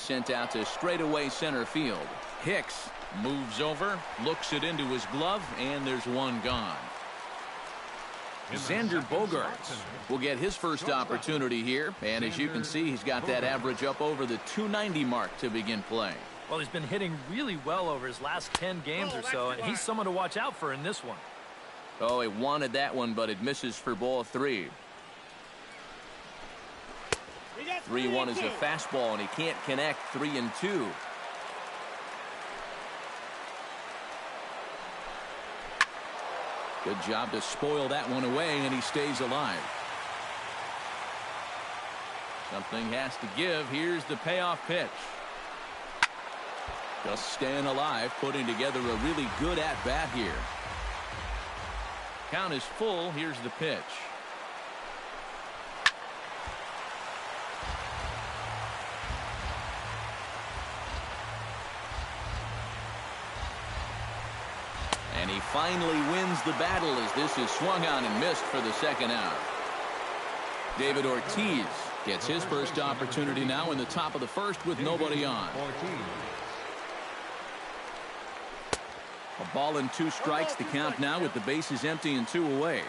sent out to straightaway center field. Hicks moves over, looks it into his glove, and there's one gone. Xander Bogaerts will get his first opportunity here, and as you can see, he's got that average up over the 290 mark to begin play. Well, he's been hitting really well over his last 10 games or so, and he's someone to watch out for in this one. Oh, he wanted that one, but it misses for ball 3. 3-1 is a fastball, and he can't connect. 3-2. Good job to spoil that one away, and he stays alive. Something has to give. Here's the payoff pitch. Just staying alive, putting together a really good at-bat here. Count is full. Here's the pitch. And he finally wins the battle as this is swung on and missed for the second out. David Ortiz gets his first opportunity now in the top of the first with nobody on. A ball and 2 strikes, the count now with the bases empty and 2 away.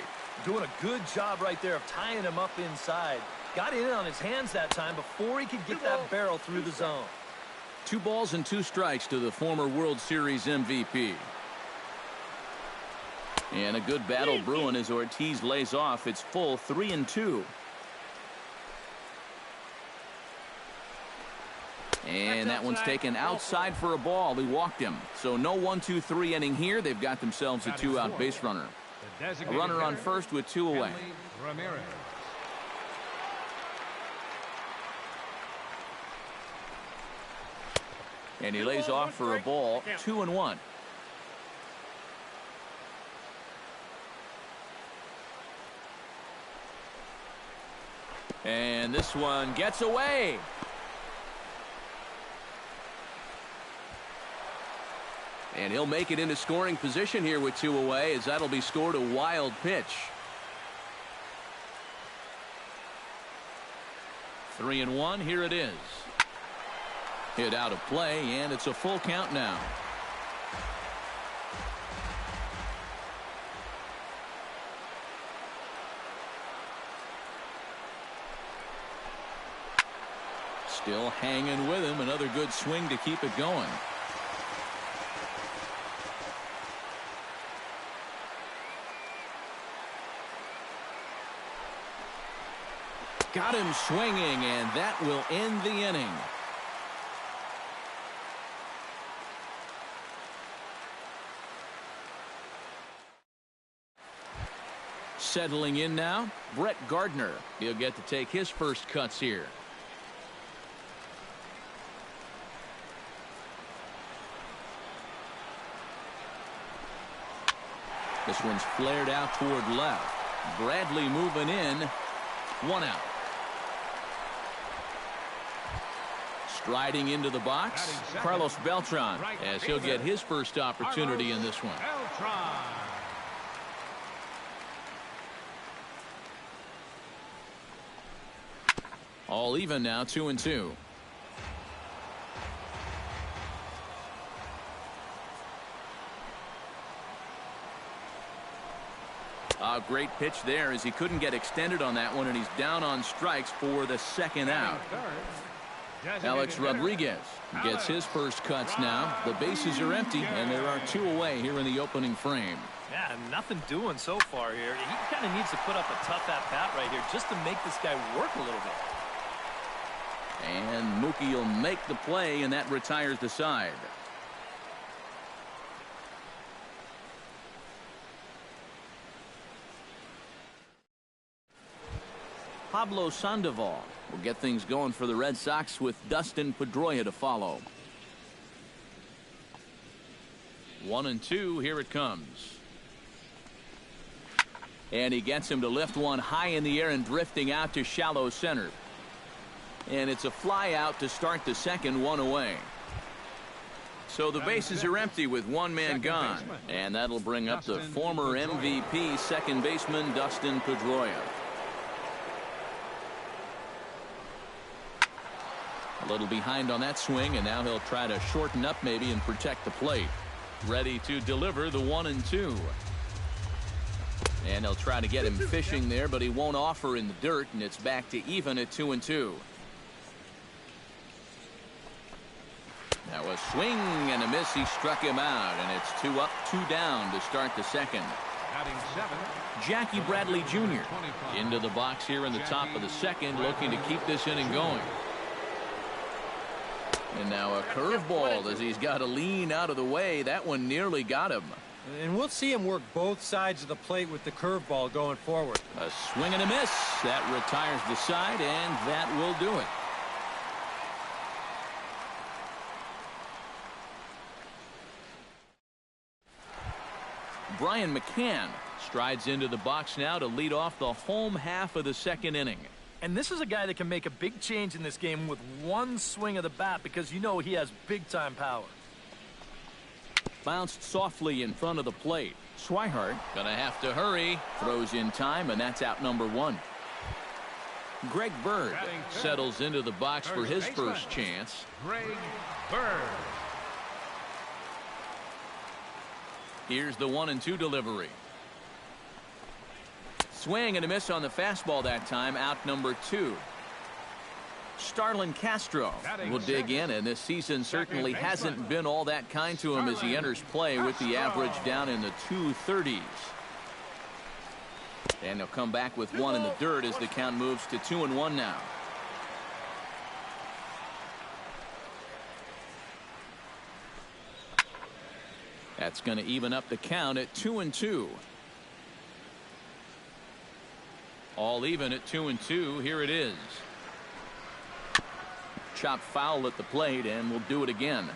Doing a good job right there of tying him up inside. Got in on his hands that time before he could get that barrel through the zone. 2 balls and 2 strikes to the former World Series MVP. And a good battle brewing as Ortiz lays off. It's full 3-2. And that one's taken outside for a ball. He walked him. So no 1-2-3 inning here. They've got themselves a 2-out base runner. A runner on first with 2 away. And he lays off for a ball. 2-1. And this one gets away. And he'll make it into scoring position here with 2 away, as that'll be scored a wild pitch. 3-1, here it is. Hit out of play, and it's a full count now. Still hanging with him. Another good swing to keep it going. Got him swinging, and that will end the inning. Settling in now, Brett Gardner. He'll get to take his first cuts here. This one's flared out toward left. Bradley moving in. 1 out. Striding into the box, Carlos Beltran, as he'll get his first opportunity in this one. All even now, 2-2. A great pitch there as he couldn't get extended on that one, and he's down on strikes for the second out. Alex Rodriguez gets his first cuts now. The bases are empty, and there are 2 away here in the opening frame. Yeah, nothing doing so far here. He kind of needs to put up a tough at-bat right here just to make this guy work a little bit. And Mookie will make the play, and that retires the side. Pablo Sandoval will get things going for the Red Sox with Dustin Pedroia to follow. 1-2, here it comes. And he gets him to lift one high in the air and drifting out to shallow center. And it's a fly out to start the second, 1 away. So the bases are empty with 1 man gone. And that'll bring up the former MVP second baseman Dustin Pedroia. A little behind on that swing, and now he'll try to shorten up maybe and protect the plate. Ready to deliver the 1-2. And he'll try to get him fishing there, but he won't offer in the dirt, and it's back to even at 2-2. Now a swing and a miss. He struck him out, and it's 2 up, 2 down to start the second. Jackie Bradley Jr. into the box here in the top of the second, looking to keep this inning going. And now a curveball as he's got to lean out of the way. That one nearly got him. And we'll see him work both sides of the plate with the curveball going forward. A swing and a miss. That retires the side, and that will do it. Brian McCann strides into the box now to lead off the home half of the second inning. And this is a guy that can make a big change in this game with one swing of the bat, because you know he has big-time power. Bounced softly in front of the plate. Swihart gonna have to hurry. Throws in time, and that's out number 1. Greg Bird settles into the box for his first chance. Greg Bird. Here's the 1-2 delivery. Swing and a miss on the fastball that time. Out number 2. Starlin Castro will dig in, and this season certainly hasn't been all that kind to him as he enters play with the average down in the 230s. And he'll come back with 1 in the dirt as the count moves to 2-1 now. That's going to even up the count at 2-2. All even at 2-2. Here it is. Chop foul at the plate, and we'll do it again.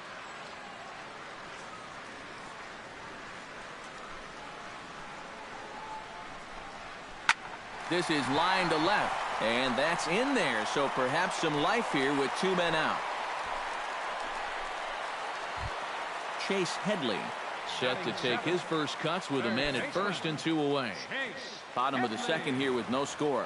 This is line to left, and that's in there, so perhaps some life here with 2 men out. Chase Headley set to take his first cuts with a man at first and 2 away. Bottom of the second here with no score.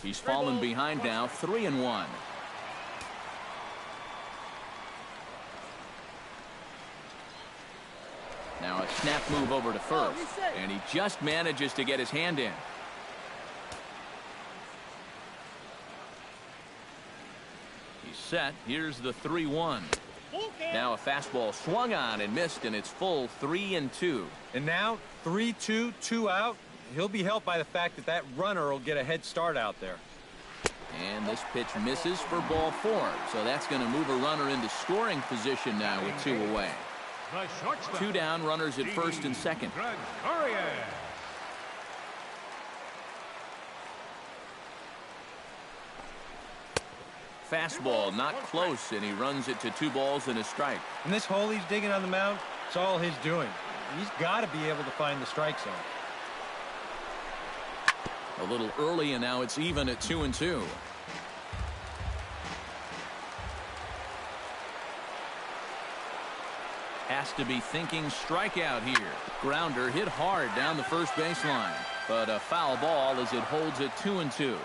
He's fallen behind now, 3-1. Now a snap move over to first, and he just manages to get his hand in. He's set. Here's the 3-1. Now a fastball swung on and missed, and it's full 3-2. And now 3-2, 2 out. He'll be helped by the fact that that runner will get a head start out there. And this pitch misses for ball 4. So that's going to move a runner into scoring position now with 2 away. 2 down, runners at first and second. Fastball not close, and he runs it to 2 balls and a strike. And this hole he's digging on the mound, it's all his doing. He's got to be able to find the strike zone. A little early, and now it's even at 2-2. Has to be thinking strikeout here. Grounder hit hard down the first baseline, but a foul ball as it holds at 2-2.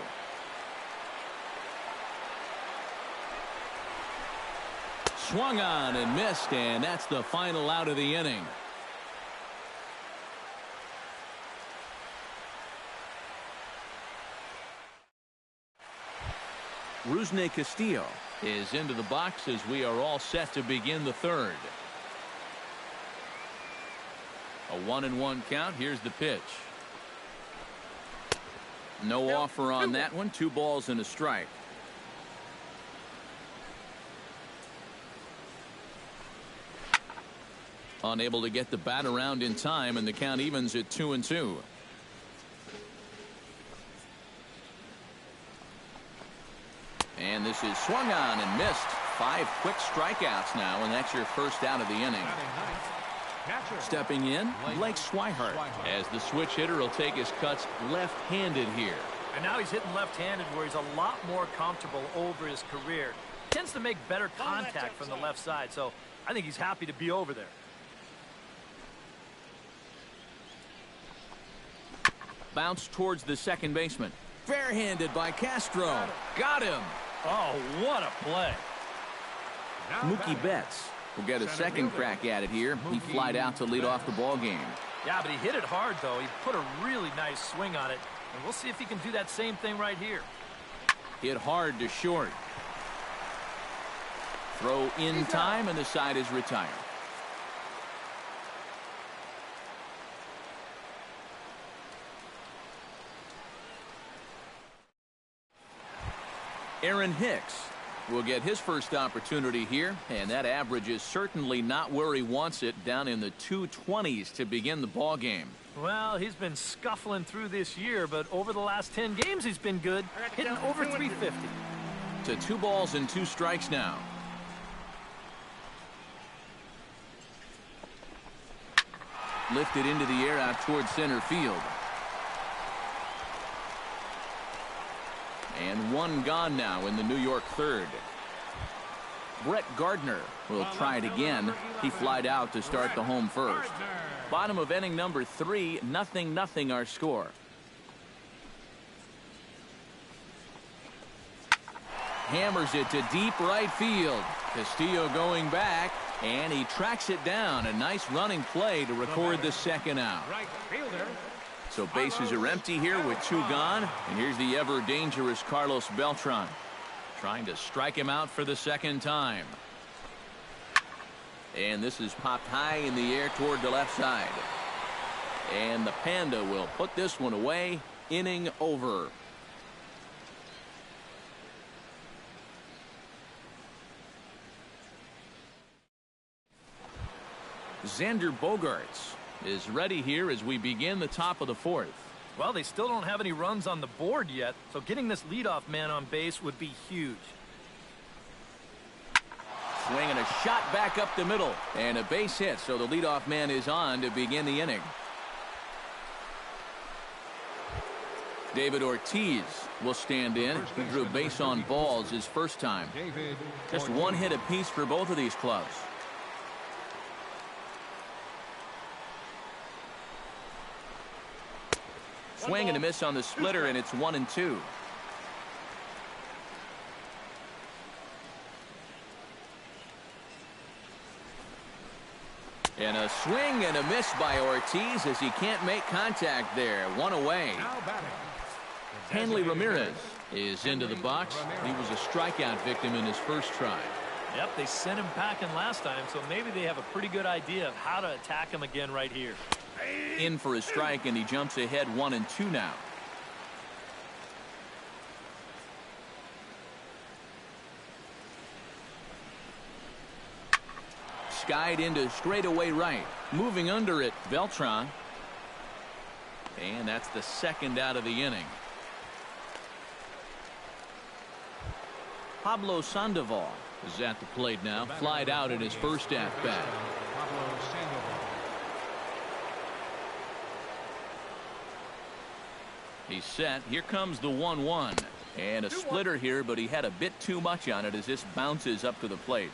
Swung on and missed, and that's the final out of the inning. Rusney Castillo is into the box as we are all set to begin the third. A 1-1 count. Here's the pitch. No offer on that one. 2 balls and a strike. Unable to get the bat around in time, and the count evens at 2-2. And this is swung on and missed. 5 quick strikeouts now, and that's your first out of the inning. Stepping in, Blake Swihart, as the switch hitter will take his cuts left-handed here. And now he's hitting left-handed, where he's a lot more comfortable over his career. Tends to make better contact from the left side, so I think he's happy to be over there. Bounce towards the second baseman. Fair-handed by Castro. Got him. Oh, what a play. Mookie Betts will get a second crack at it here. He flied out to lead off the ball game. Yeah, but he hit it hard, though. He put a really nice swing on it. And we'll see if he can do that same thing right here. Hit hard to short. Throw in time, and the side is retired. Aaron Hicks will get his first opportunity here, and that average is certainly not where he wants it, down in the 220s to begin the ball game. Well, he's been scuffling through this year, but over the last 10 games he's been good, hitting over 350. To 2 balls and 2 strikes now. Lifted into the air out towards center field. And 1 gone now in the New York third. Brett Gardner will try it again. He flied out to start the home first. Bottom of inning number 3, 0-0 our score. Hammers it to deep right field. Castillo going back, and he tracks it down. A nice running play to record the second out. So bases are empty here with 2 gone. And here's the ever dangerous Carlos Beltran, trying to strike him out for the second time. And this is popped high in the air toward the left side. And the Panda will put this one away. Inning over. Xander Bogaerts is ready here as we begin the top of the 4th. Well, they still don't have any runs on the board yet, so getting this leadoff man on base would be huge. Swinging a shot back up the middle, and a base hit, so the leadoff man is on to begin the inning. David Ortiz will stand in. He drew base on balls his first time. Just 1 hit apiece for both of these clubs. Swing and a miss on the splitter, and it's 1-2. And a swing and a miss by Ortiz as he can't make contact there. 1 away. Hanley Ramirez is into the box. He was a strikeout victim in his first try. Yep, they sent him packing last time, so maybe they have a pretty good idea of how to attack him again right here. In for a strike, and he jumps ahead 1-2 now. Skied into straightaway right. Moving under it, Beltran. And that's the second out of the inning. Pablo Sandoval is at the plate now. Flied out at his first at-bat. He's set. Here comes the 1-1. And a splitter here, but he had a bit too much on it as this bounces up to the plate.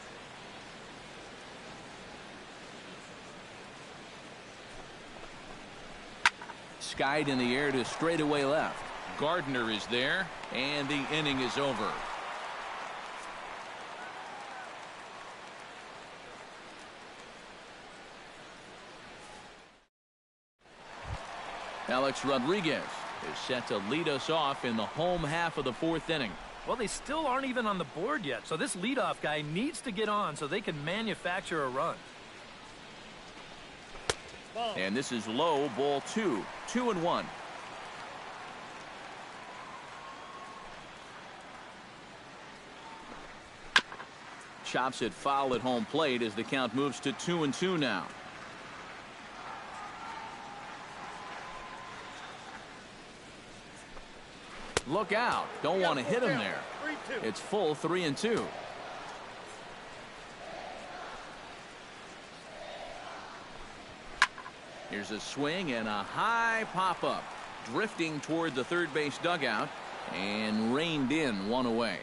Skied in the air to straightaway left. Gardner is there, and the inning is over. Alex Rodriguez is set to lead us off in the home half of the 4th inning. Well, they still aren't even on the board yet, so this leadoff guy needs to get on so they can manufacture a run. And this is low, ball 2. 2-1. Chops it foul at home plate as the count moves to 2-2 now. Look out. Don't want to hit him there. It's full 3-2. Here's a swing and a high pop-up. Drifting toward the third base dugout and reined in 1 away.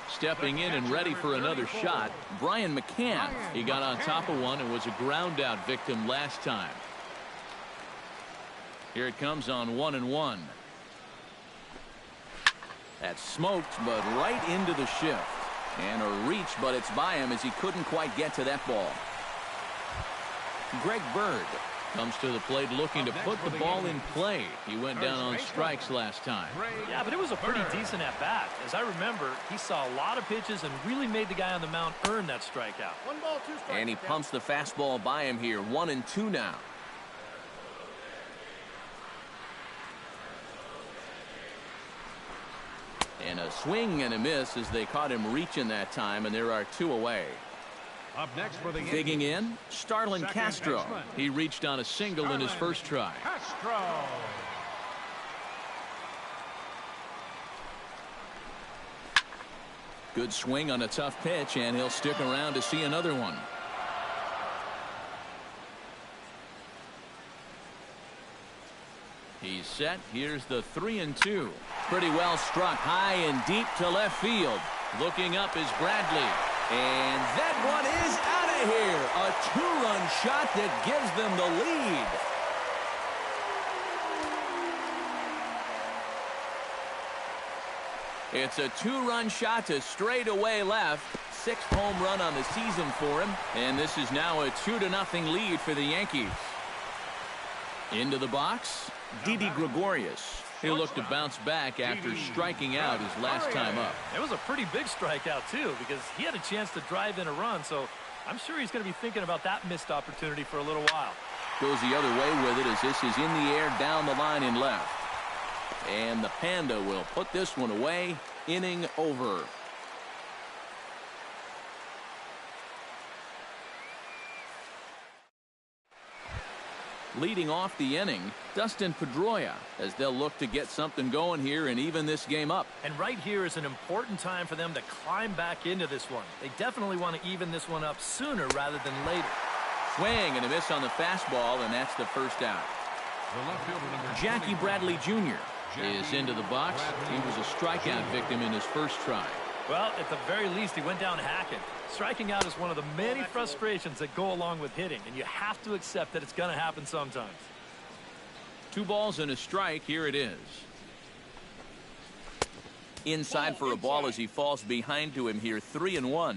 Stepping in and ready for another shot, Brian McCann. He got on top of one and was a ground out victim last time. Here it comes on 1-1. That's smoked, but right into the shift. And a reach, but it's by him as he couldn't quite get to that ball. Greg Bird comes to the plate looking to put the ball in play. He went down on strikes last time. Yeah, but it was a pretty decent at-bat. As I remember, he saw a lot of pitches and really made the guy on the mound earn that strikeout. 1 ball, 2 strikes. And he pumps the fastball by him here. 1-2 now. And a swing and a miss as they caught him reaching that time, and there are 2 away. Up next for the Yankees. Digging in, Starlin Castro. He reached on a single in his first try. Castro. Good swing on a tough pitch, and he'll stick around to see another one. He's set. Here's the 3-2. Pretty well struck high and deep to left field. Looking up is Bradley. And that one is out of here. A 2-run shot that gives them the lead. It's a 2-run shot to straightaway left. 6th home run on the season for him. And this is now a 2-0 lead for the Yankees. Into the box, Didi Gregorius. He'll look to bounce back after striking out his last time up. It was a pretty big strikeout, too, because he had a chance to drive in a run, so I'm sure he's going to be thinking about that missed opportunity for a little while. Goes the other way with it as this is in the air down the line in left. And the Panda will put this one away. Inning over. Leading off the inning, Dustin Pedroia, as they'll look to get something going here and even this game up. And right here is an important time for them to climb back into this one. They definitely want to even this one up sooner rather than later. Swing and a miss on the fastball, and that's the first out. Jackie Bradley Jr. is into the box. He was a strikeout victim in his first try. Well, at the very least, he went down hacking. Striking out is one of the many frustrations that go along with hitting, and you have to accept that it's going to happen sometimes. 2 balls and a strike. Here it is. Inside for a ball as he falls behind to him here. 3-1.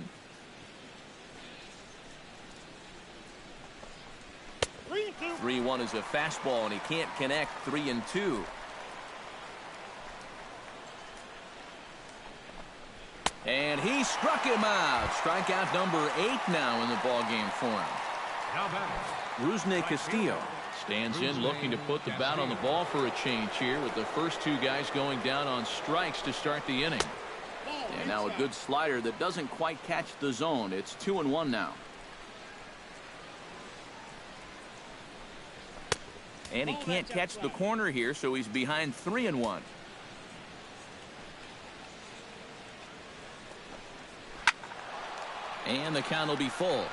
3-1 is a fastball, and he can't connect. 3-2. And he struck him out. Strikeout number 8 now in the ballgame for him. Rusney Castillo stands in looking to put the bat on the ball for a change here with the first 2 guys going down on strikes to start the inning. And now a good slider that doesn't quite catch the zone. It's 2-1 now. And he can't catch the corner here, so he's behind 3-1. And the count will be full.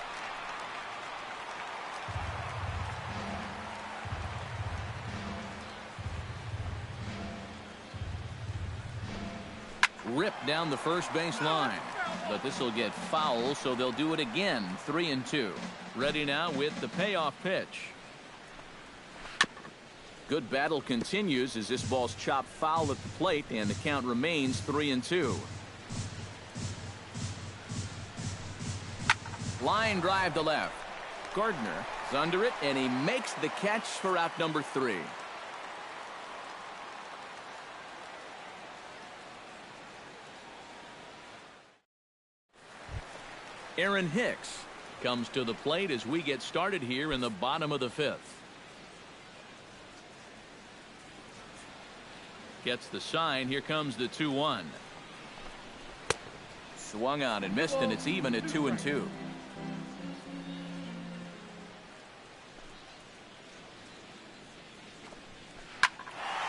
Ripped down the first base line. But this will get foul, so they'll do it again. 3-2. Ready now with the payoff pitch. Good battle continues as this ball's chopped foul at the plate, and the count remains 3-2. Line drive to left. Gardner is under it, and he makes the catch for out number 3. Aaron Hicks comes to the plate as we get started here in the bottom of the 5th. Gets the sign. Here comes the 2-1. Swung on and missed, and it's even at 2-2.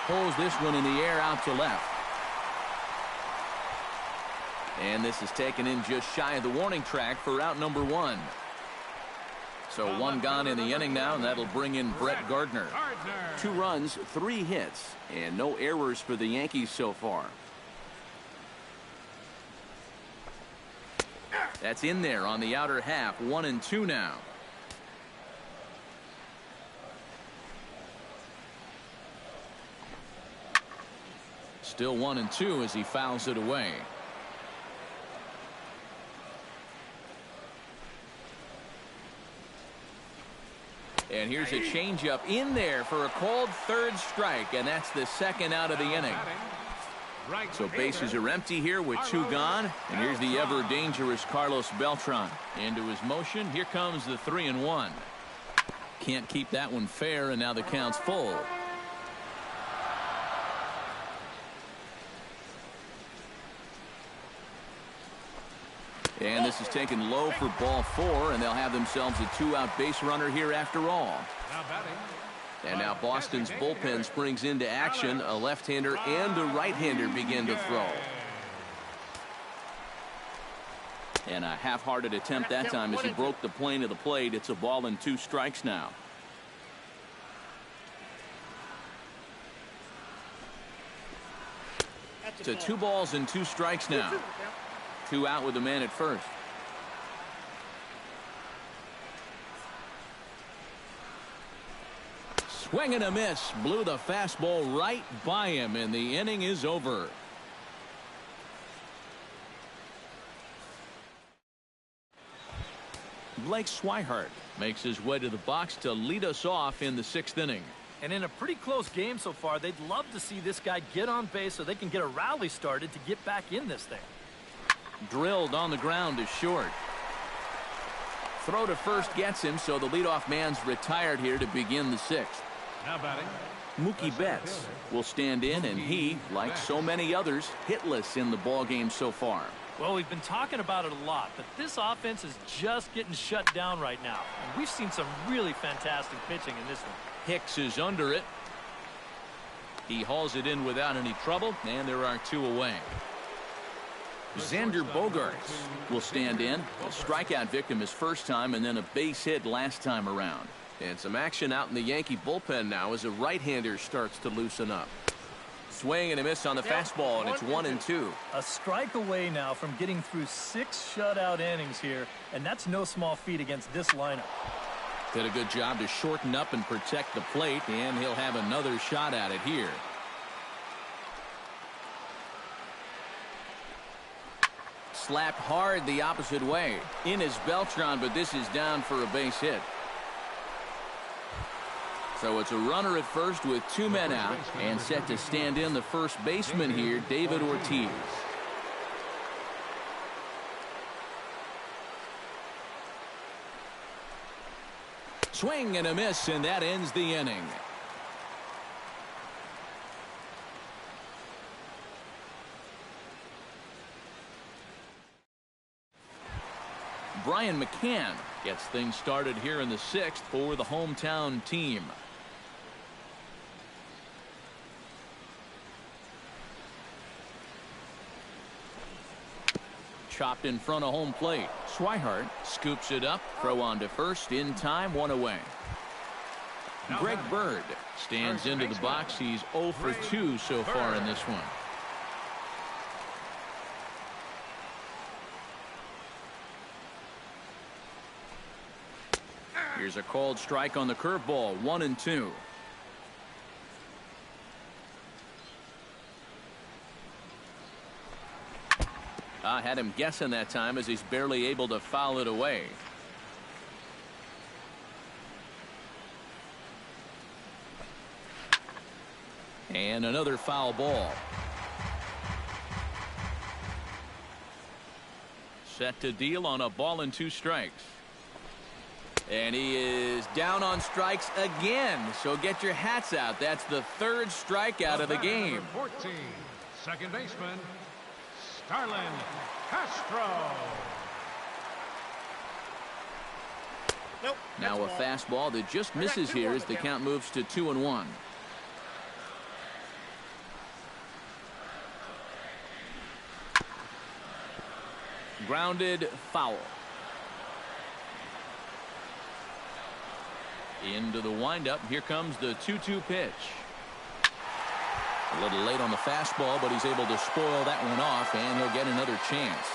Pulls this one in the air out to left. And this is taken in just shy of the warning track for out number 1. So 1 gone in the inning now, and that'll bring in Brett Gardner. 2 runs, 3 hits, and no errors for the Yankees so far. That's in there on the outer half. 1-2 now. Still 1-2 as he fouls it away. And here's a changeup in there for a called third strike, and that's the second out of the inning. So bases are empty here with 2 gone, and here's the ever dangerous Carlos Beltran into his motion. Here comes the 3-1. Can't keep that one fair, and now the count's full. And this is taken low for ball 4, and they'll have themselves a 2-out base runner here after all. And now Boston's bullpen springs into action. A left-hander and a right-hander begin to throw. And a half-hearted attempt that time as he broke the plane of the plate. It's a ball and 2 strikes now. To 2 balls and 2 strikes now. 2 out with a man at first. Swing and a miss. Blew the fastball right by him, and the inning is over. Blake Swihart makes his way to the box to lead us off in the 6th inning. And in a pretty close game so far, they'd love to see this guy get on base so they can get a rally started to get back in this thing. Drilled on the ground is short. Throw to first gets him, so the leadoff man's retired here to begin the 6th. Now batting, Mookie Betts will stand in, and he, like so many others, hitless in the ballgame so far. Well, we've been talking about it a lot, but this offense is just getting shut down right now. And we've seen some really fantastic pitching in this one. Hicks is under it. He hauls it in without any trouble, and there are 2 away. Xander Bogaerts will stand in. A strikeout victim his first time, and then a base hit last time around. And some action out in the Yankee bullpen now as a right-hander starts to loosen up. Swing and a miss on the fastball, and it's 1-2. A strike away now from getting through 6 shutout innings here, and that's no small feat against this lineup. Did a good job to shorten up and protect the plate, and he'll have another shot at it here. Slapped hard the opposite way. In is Beltran, but this is down for a base hit. So it's a runner at first with 2 men out, and set to stand in the first baseman here, David Ortiz. Swing and a miss, and that ends the inning. Brian McCann gets things started here in the 6th for the hometown team. Chopped in front of home plate. Swihart scoops it up. Throw on to first. In time. 1 away. Greg Bird stands into the box. He's 0 for 2 so far in this one. Here's a called strike on the curveball. 1-2. Had him guessing that time as he's barely able to foul it away. And another foul ball. Set to deal on a ball and 2 strikes. And he is down on strikes again. So get your hats out. That's the 3rd strikeout of the game. 14, second baseman, Starlin Castro. Now a fastball that just misses here as the count moves to 2-1. Grounded foul. Into the windup. Here comes the 2-2 pitch. A little late on the fastball, but he's able to spoil that one off, and he'll get another chance.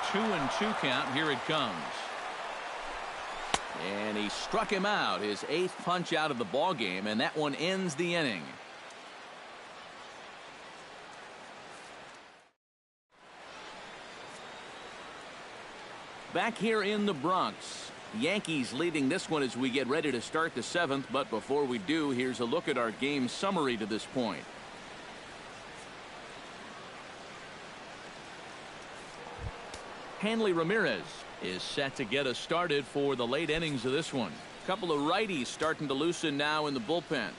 2-2 count. Here it comes. And he struck him out. His 8th punch out of the ball game, and that one ends the inning. Back here in the Bronx, Yankees leading this one as we get ready to start the 7th. But before we do, here's a look at our game summary to this point. Hanley Ramirez is set to get us started for the late innings of this one. A couple of righties starting to loosen now in the bullpen.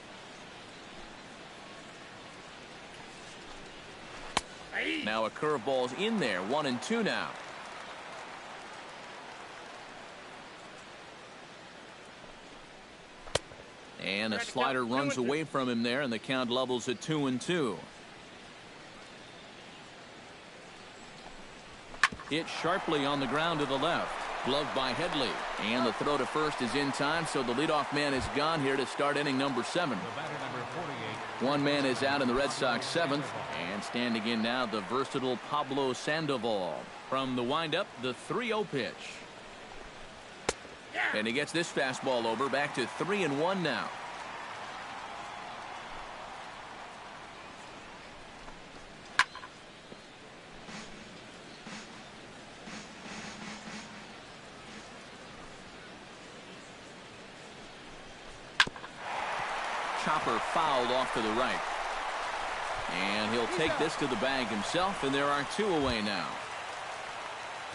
Now a curveball's in there, 1-2 now. And a slider runs away from him there, and the count levels at 2-2. Hit sharply on the ground to the left. Gloved by Headley. And the throw to first is in time, so the leadoff man is gone here to start inning number 7. One man is out in the Red Sox 7th. And standing in now, the versatile Pablo Sandoval. From the windup, the 3-0 pitch. And he gets this fastball over, back to 3-1 now. Chopper fouled off to the right. And he'll take this to the bag himself, and there are 2 away now.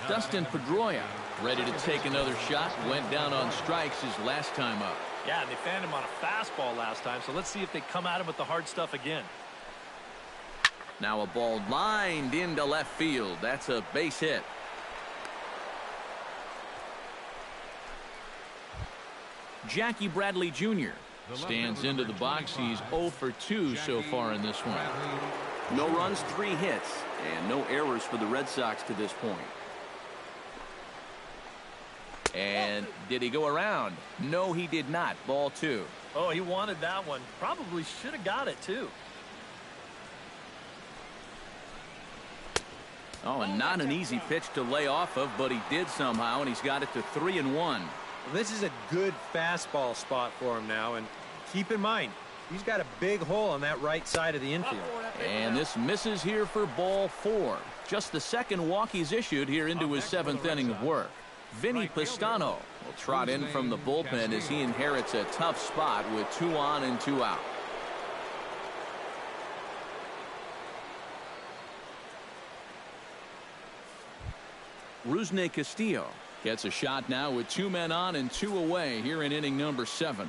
Dustin Pedroia ready to take another shot. Went down on strikes his last time up. Yeah, and they fanned him on a fastball last time, so let's see if they come at him with the hard stuff again. Now a ball lined into left field. That's a base hit. Jackie Bradley Jr. stands into the box. He's 0 for 2 so far in this one. No runs, 3 hits, and no errors for the Red Sox to this point. And did he go around? No, he did not. Ball 2. Oh, he wanted that one. Probably should have got it, too. Oh, and not an easy pitch to lay off of, but he did somehow, and he's got it to 3-1. Well, this is a good fastball spot for him now, and keep in mind, he's got a big hole on that right side of the infield. And this misses here for ball 4. Just the second walk he's issued here into his 7th inning of work. Vinny Pistano will trot in from the bullpen as he inherits a tough spot with 2 on and 2 out. Rusney Castillo gets a shot now with 2 men on and 2 away here in inning number 7.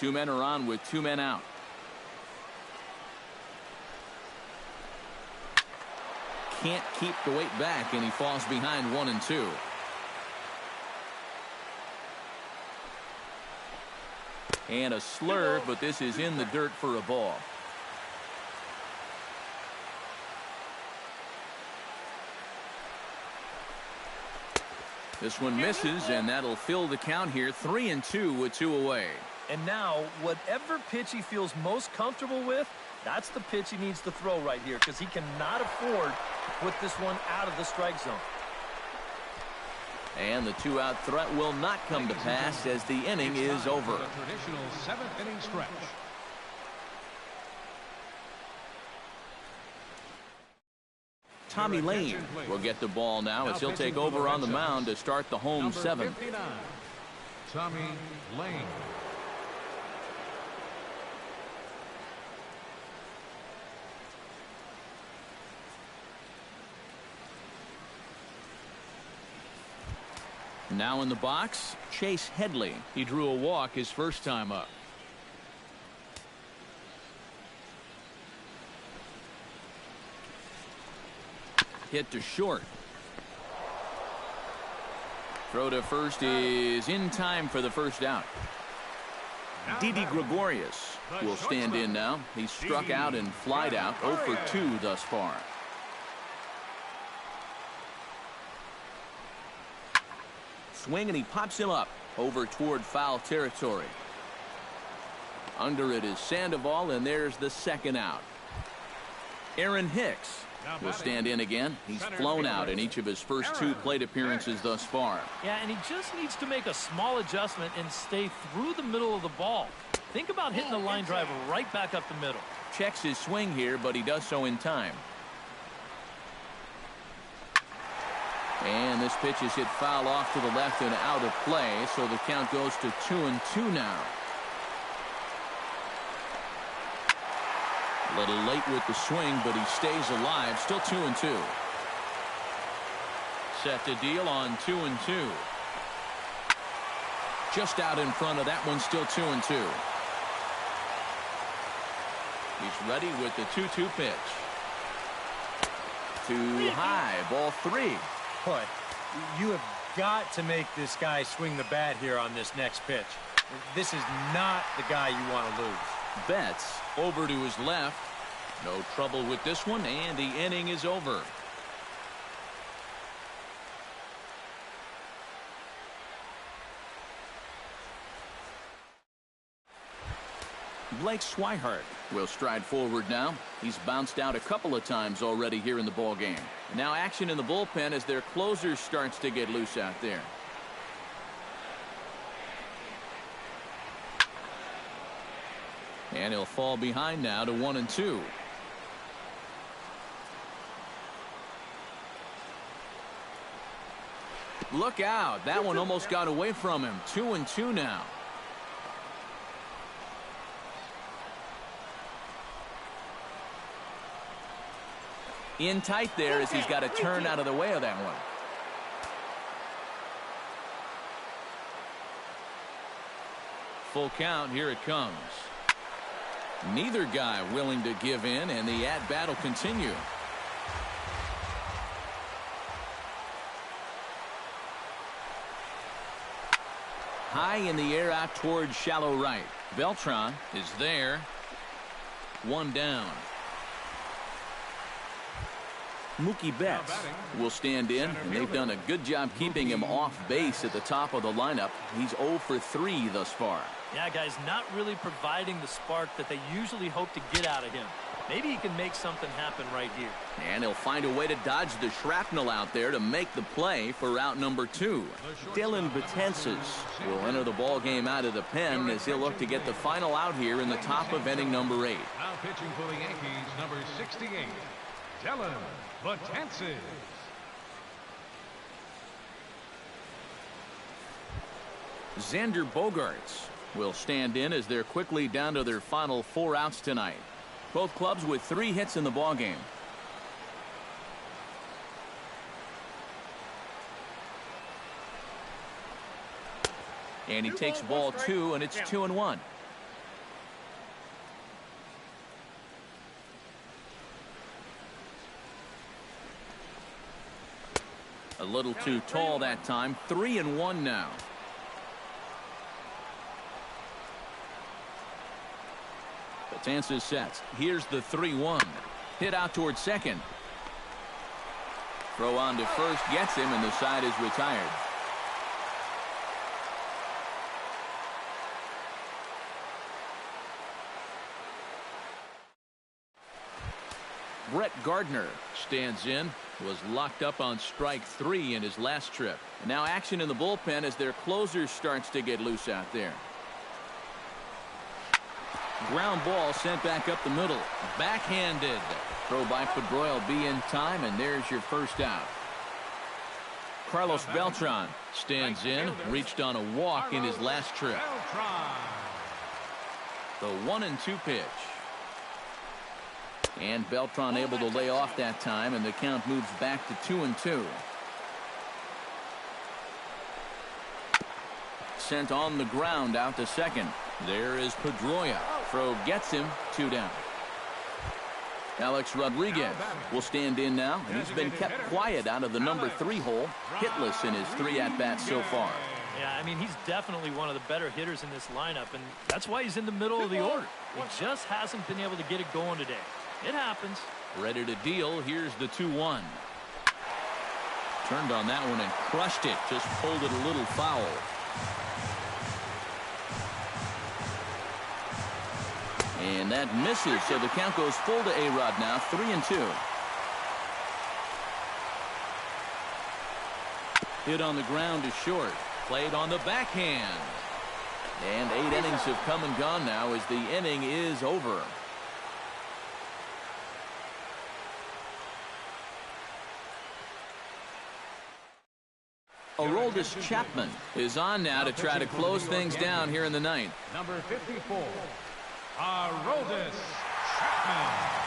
2 men are on with 2 men out. Can't keep the weight back, and he falls behind 1-2. And a slurve, but this is in the dirt for a ball. This one misses, and that'll fill the count here. 3-2 with 2 away. And now, whatever pitch he feels most comfortable with, that's the pitch he needs to throw right here, because he cannot afford to put this one out of the strike zone. And the 2-out threat will not come to pass as the inning is over. The traditional 7th inning stretch. Tommy Lane will get the ball now as he'll take over on the mound to start the home 7th. Tommy Lane. Now in the box, Chase Headley. He drew a walk his first time up. Hit to short. Throw to first is in time for the first out. Didi Gregorius will stand in now. He's struck out and flied out, 0 for 2 thus far. Swing, and he pops him up over toward foul territory. Under it is Sandoval, and there's the 2nd out. Aaron Hicks will stand in again. He's flown out in each of his first 2 plate appearances thus far. Yeah, and he just needs to make a small adjustment and stay through the middle of the ball. Think about hitting the line drive right back up the middle. Checks his swing here, but he does so in time. And this pitch is hit foul off to the left and out of play, so the count goes to 2-2 now. A little late with the swing, but he stays alive. Still 2-2. Set to deal on 2-2. Just out in front of that one, still 2-2. He's ready with the 2-2 pitch. Too high, ball 3. Boy, you have got to make this guy swing the bat here on this next pitch. This is not the guy you want to lose. Betts over to his left. No trouble with this one, and the inning is over. Blake Swihart will stride forward now. He's bounced out a couple of times already here in the ball game. Now action in the bullpen as their closer starts to get loose out there. And he'll fall behind now to 1-2. Look out. That one almost got away from him. 2-2 now. In tight there as he's got to turn out of the way of that one. Full count. Here it comes. Neither guy willing to give in, and the at-bat will continue. High in the air out towards shallow right. Beltran is there. One down. Mookie Betts will stand in, and they've done a good job keeping him off base at the top of the lineup. He's 0 for 3 thus far. Yeah, guys, not really providing the spark that they usually hope to get out of him. Maybe he can make something happen right here. And he'll find a way to dodge the shrapnel out there to make the play for out number 2. Dylan Betances will enter the ball game out of the pen as he'll look to get the final out here in the top of inning number 8. Now pitching for the Yankees, number 68, Dylan Betances. Xander Bogaerts will stand in as they're quickly down to their final 4 outs tonight. Both clubs with 3 hits in the ball game. And he takes ball 2, and it's 2-1. A little too tall that time. 3-1 now. Betances sets. Here's the 3-1. Hit out towards second. Throw on to first. Gets him, and the side is retired. Brett Gardner stands in. Was locked up on strike 3 in his last trip. And now action in the bullpen as their closer starts to get loose out there. Ground ball sent back up the middle. Backhanded. Throw by Pedroia will be in time, and there's your first out. Carlos Beltran stands in. Reached on a walk in his last trip. The 1-2 pitch. And Beltran able to lay off that time, and the count moves back to 2-2. Sent on the ground out to second. There is Pedroia. Throw gets him. 2 down. Alex Rodriguez will stand in now, and he's been kept quiet out of the number 3 hole. Hitless in his 3 at-bats so far. Yeah, I mean, he's definitely one of the better hitters in this lineup, and that's why he's in the middle of the order. He just hasn't been able to get it going today. It happens. Ready to deal. Here's the 2-1. Turned on that one and crushed it. Just pulled it a little foul. And that misses, so the count goes full to A-Rod now. 3-2. Hit on the ground is short. Played on the backhand. And 8 innings have come and gone now as the inning is over. Aroldis Chapman is on now to try to close things down here in the ninth. Number 54, Aroldis Chapman.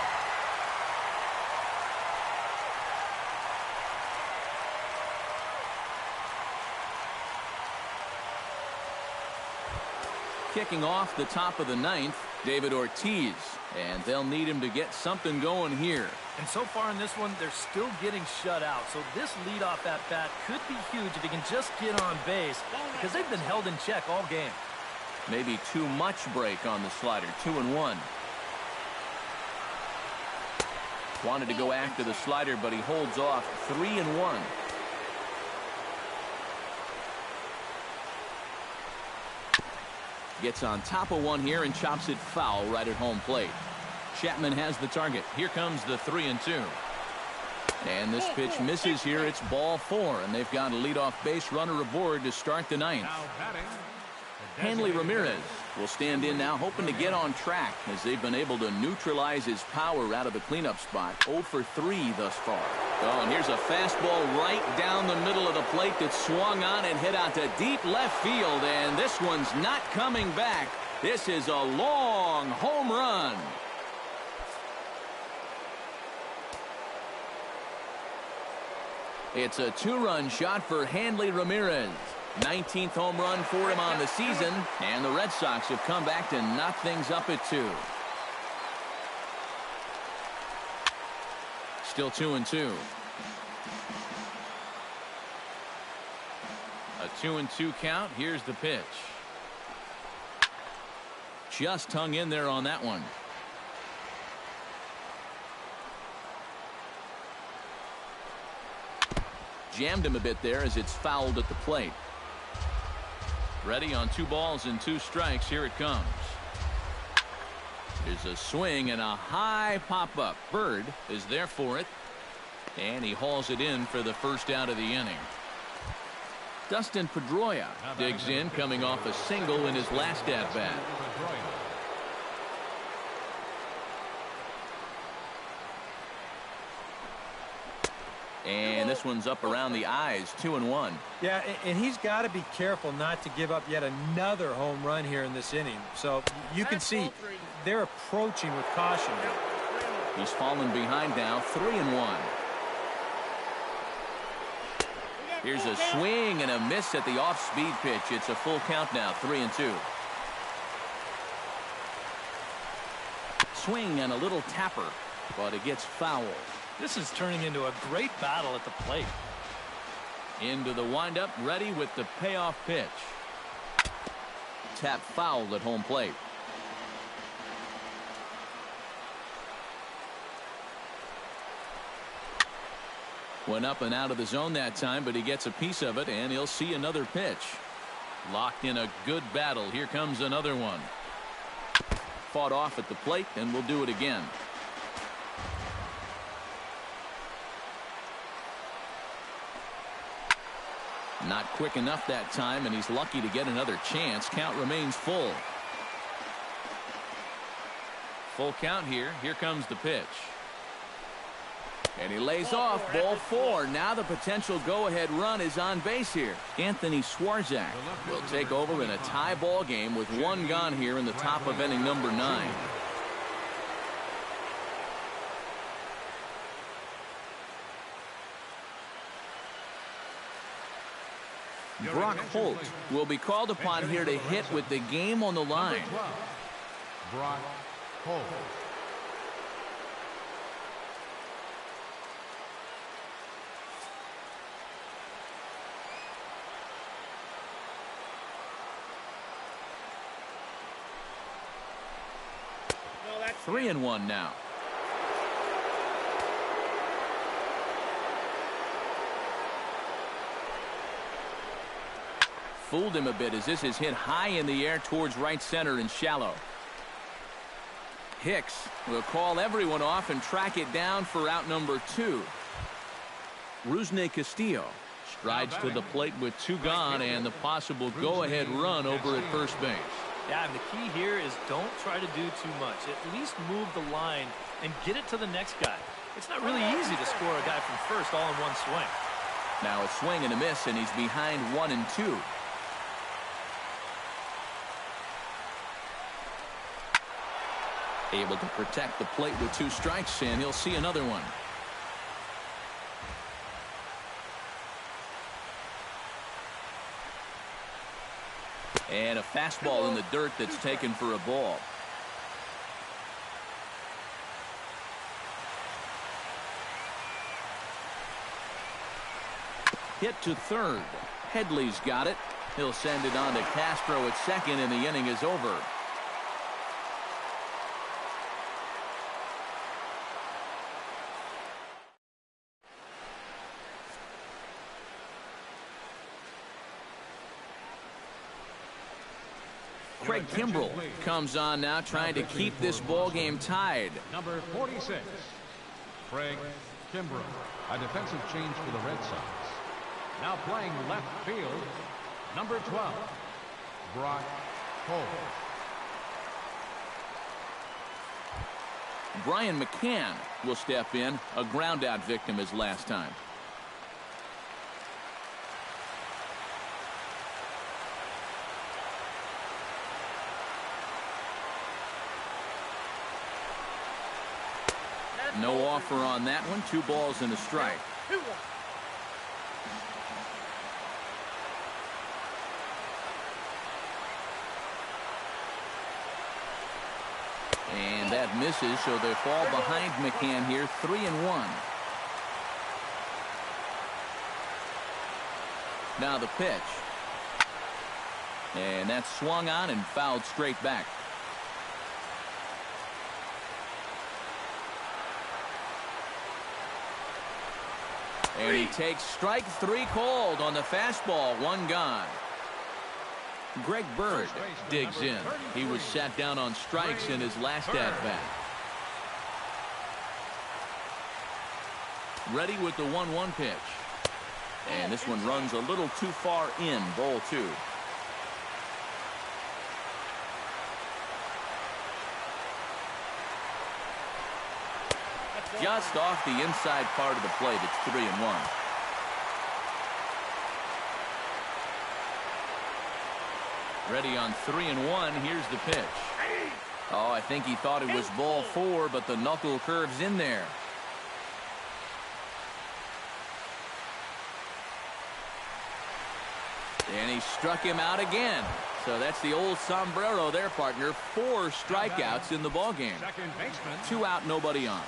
Kicking off the top of the ninth, David Ortiz, and they'll need him to get something going here. And so far in this one, they're still getting shut out. So this leadoff at bat could be huge if he can just get on base, because they've been held in check all game. Maybe too much break on the slider. 2-1. Wanted to go after the slider, but he holds off. 3-1. Gets on top of one here and chops it foul right at home plate. Chapman has the target. Here comes the 3-2. And this pitch misses here. It's ball 4, and they've got a leadoff base runner aboard to start the ninth. Now batting, Hanley Ramirez will stand in now, hoping to get on track as they've been able to neutralize his power out of the cleanup spot. 0 for 3 thus far. Oh, and here's a fastball right down the middle of the plate that swung on and hit out to deep left field, and this one's not coming back. This is a long home run. It's a 2-run shot for Hanley Ramirez. 19th home run for him on the season, and the Red Sox have come back to knock things up at 2. Still 2-2. A 2-2 count. Here's the pitch. Just hung in there on that one. Jammed him a bit there as it's fouled at the plate. Ready on 2 balls and 2 strikes. Here it comes. There's a swing and a high pop-up. Bird is there for it, and he hauls it in for the first out of the inning. Dustin Pedroia digs in, coming off a single in his last at-bat. And this one's up around the eyes. 2-1. Yeah, and he's got to be careful not to give up yet another home run here in this inning. So you can see they're approaching with caution. He's fallen behind now. 3-1. Here's a swing and a miss at the off-speed pitch. It's a full count now. 3-2. Swing and a little tapper, but it gets fouled. This is turning into a great battle at the plate. Into the windup, ready with the payoff pitch. Tap fouled at home plate. Went up and out of the zone that time, but he gets a piece of it, and he'll see another pitch. Locked in a good battle. Here comes another one. Fought off at the plate, and we'll do it again. Not quick enough that time, and he's lucky to get another chance. Count remains full. Full count here. Here comes the pitch. And he lays off. Ball 4. Now the potential go-ahead run is on base here. Anthony Swarzak will take over in a tie ball game with 1 gone here in the top of inning number 9. Brock Holt will be called upon here to hit with the game on the line. Brock Holt. No, 3-1 now. Fooled him a bit as this is hit high in the air towards right center and shallow. Hicks will call everyone off and track it down for out number 2. Rusney Castillo strides to the plate with 2 gone and the possible go-ahead run over at first base. Yeah, and the key here is don't try to do too much. At least move the line and get it to the next guy. It's not really easy to score a guy from first all in one swing. Now a swing and a miss, and he's behind 1-2. Able to protect the plate with 2 strikes, and he'll see another one. And a fastball in the dirt that's taken for a ball. Hit to third. Headley's got it. He'll send it on to Castro at second, and the inning is over. Craig Kimbrell comes on now, trying to keep this ball game tied. Number 46, Craig Kimbrell, a defensive change for the Red Sox. Now playing left field, number 12, Brock Holt. Brian McCann will step in, a groundout victim as last time. No offer on that one. 2 balls and a strike. And that misses, so they fall behind McCann here, 3-1. Now the pitch. And that's swung on and fouled straight back. And he takes strike 3 called on the fastball. 1 gone. Greg Bird digs in. He was sat down on strikes in his last at-bat. Ready with the 1-1 pitch. And this one runs a little too far in. Ball 2. Just off the inside part of the plate. It's 3-1. Ready on 3-1. Here's the pitch. Oh, I think he thought it was ball 4, but the knuckle curves in there. And he struck him out again. So that's the old sombrero there, partner. 4 strikeouts in the ballgame. 2 out, nobody on.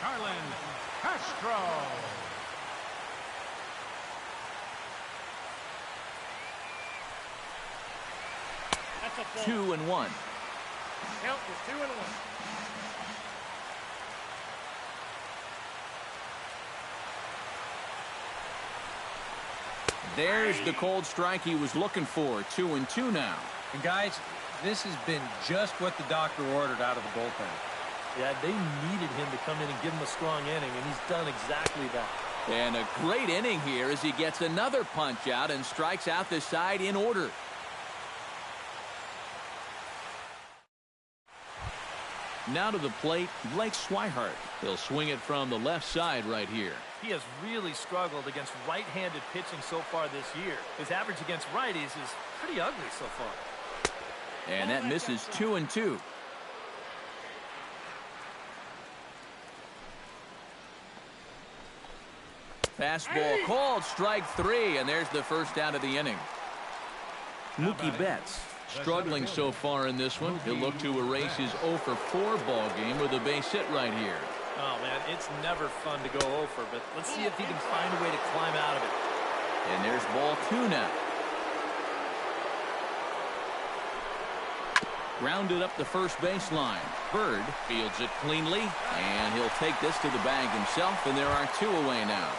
Castro. 2-1. Count was 2-1. There's the cold strike he was looking for. 2-2 now. And guys, this has been just what the doctor ordered out of the bullpen. Yeah, they needed him to come in and give him a strong inning, and he's done exactly that. And a great inning here as he gets another punch out and strikes out the side in order. Now to the plate, Blake Swihart. He'll swing it from the left side right here. He has really struggled against right-handed pitching so far this year. His average against righties is pretty ugly so far. And that misses. 2-2. Fastball called, strike 3, and there's the first out of the inning. Mookie Betts struggling so far in this one. He'll look to erase his 0-for-4 ball game with a base hit right here. Oh, man, it's never fun to go over, but let's see if he can find a way to climb out of it. And there's ball 2 now. Grounded up the first baseline. Bird fields it cleanly, and he'll take this to the bag himself, and there are 2 away now.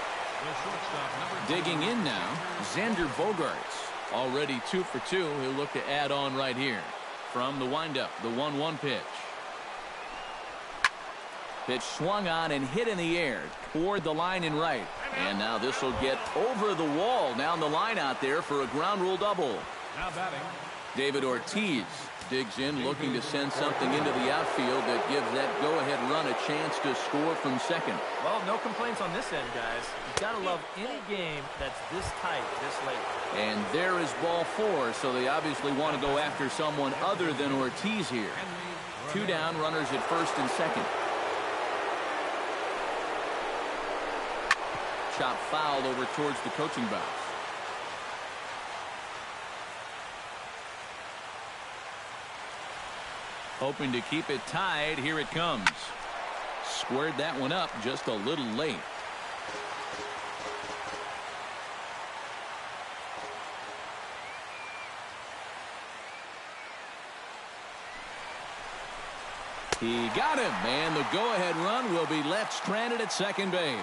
Digging in now, Xander Bogaerts. Already 2 for 2. He'll look to add on right here. From the windup, the 1-1 pitch. Pitch swung on and hit in the air toward the line in right. And now this will get over the wall down the line out there for a ground rule double. Now batting, David Ortiz digs in, looking to send something into the outfield that gives that go-ahead run a chance to score from second. Well, no complaints on this end, guys. You've got to love any game that's this tight, this late. And there is ball 4, so they obviously want to go after someone other than Ortiz here. 2 down, runners at first and second. Chop foul over towards the coaching box. Hoping to keep it tied. Here it comes. Squared that one up just a little late. He got him, and the go-ahead run will be left stranded at second base.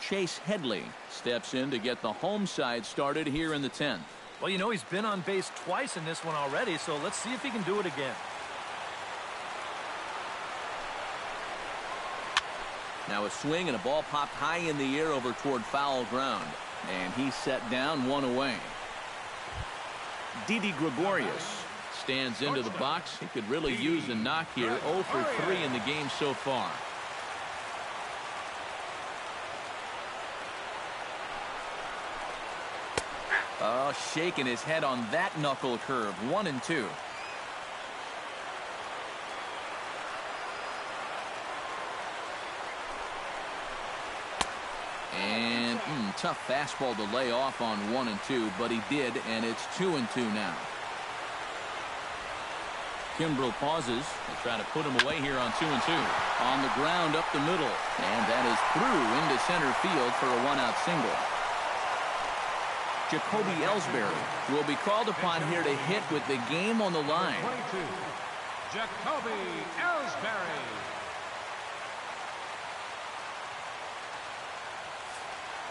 Chase Headley steps in to get the home side started here in the 10th. Well, you know, he's been on base twice in this one already, so let's see if he can do it again. Now a swing and a ball popped high in the air over toward foul ground. And he's set down, 1 away. Didi Gregorius stands into the box. He could really use a knock here. 0 for 3 in the game so far. Oh, shaking his head on that knuckle curve. 1 and 2. And tough fastball to lay off on 1 and 2, but he did, and it's 2 and 2 now. Kimbrel pauses. They try to put him away here on 2 and 2. On the ground up the middle, and that is through into center field for a 1-out single. Jacoby Ellsbury will be called upon here to hit with the game on the line. 22, Jacoby Ellsbury.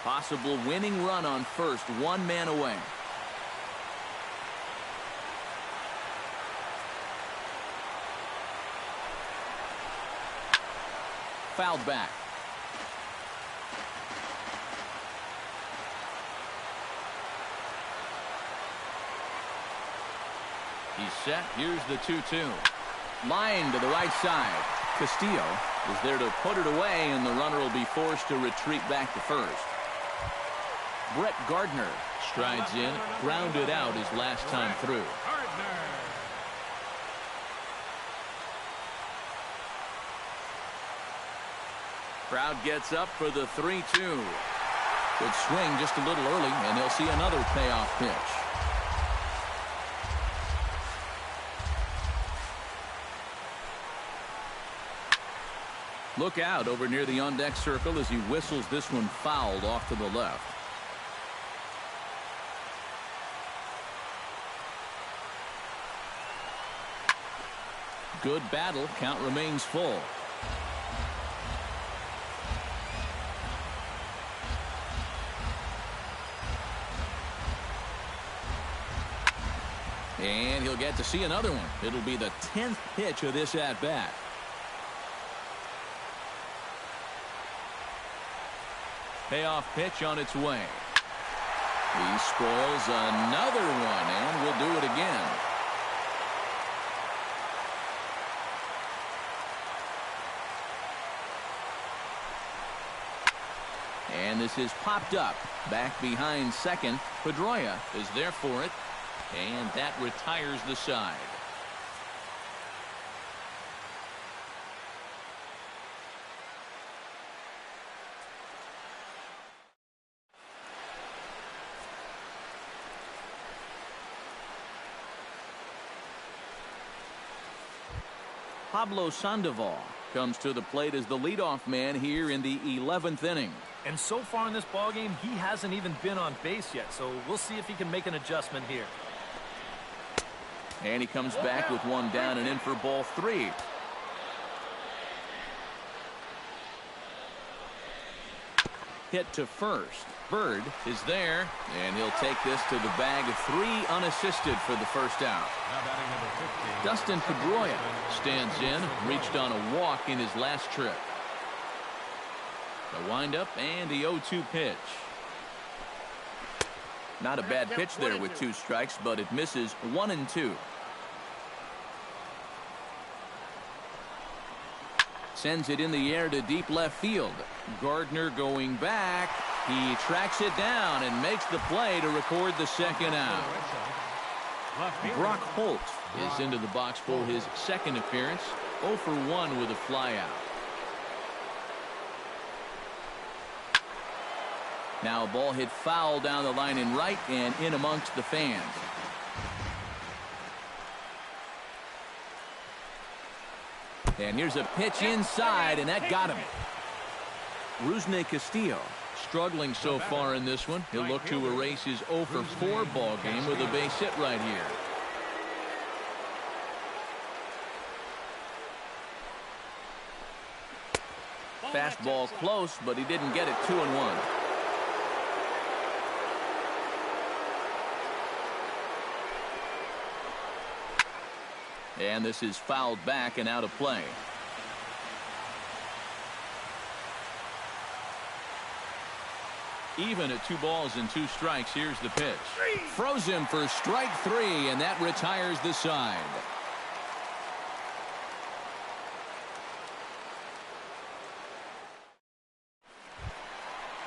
Possible winning run on first, 1 man away. Fouled back. He's set. Here's the 2-2. Line to the right side. Castillo is there to put it away, and the runner will be forced to retreat back to first. Brett Gardner strides in, grounded out his last time through. Crowd gets up for the 3-2. Good swing just a little early, and they'll see another payoff pitch. Look out over near the on-deck circle as he whistles this one fouled off to the left. Good battle. Count remains full. And he'll get to see another one. It'll be the 10th pitch of this at-bat. Payoff pitch on its way. He spoils another one, and will do it again. And this is popped up. Back behind second. Pedroia is there for it. And that retires the side. Pablo Sandoval comes to the plate as the leadoff man here in the 11th inning. And so far in this ballgame, he hasn't even been on base yet, so we'll see if he can make an adjustment here. And he comes back with 1 down and in for ball 3. Hit to first. Bird is there, and he'll take this to the bag of 3 unassisted for the first out. Dustin Pedroia stands in, reached on a walk in his last trip. The windup and the 0-2 pitch. Not a bad pitch there with 2 strikes, but it misses 1-2. Sends it in the air to deep left field. Gardner going back. He tracks it down and makes the play to record the second out. Brock Holt is into the box for his second appearance. 0 for 1 with a flyout. Now a ball hit foul down the line in right and in amongst the fans. And here's a pitch inside, and that got him. Rusney Castillo struggling so far in this one. He'll look to erase his 0 for 4 ball game with a base hit right here. Fastball close, but he didn't get it. 2-1. And this is fouled back and out of play. Even at 2 balls and 2 strikes. Here's the pitch. Froze him for strike 3, and that retires the side.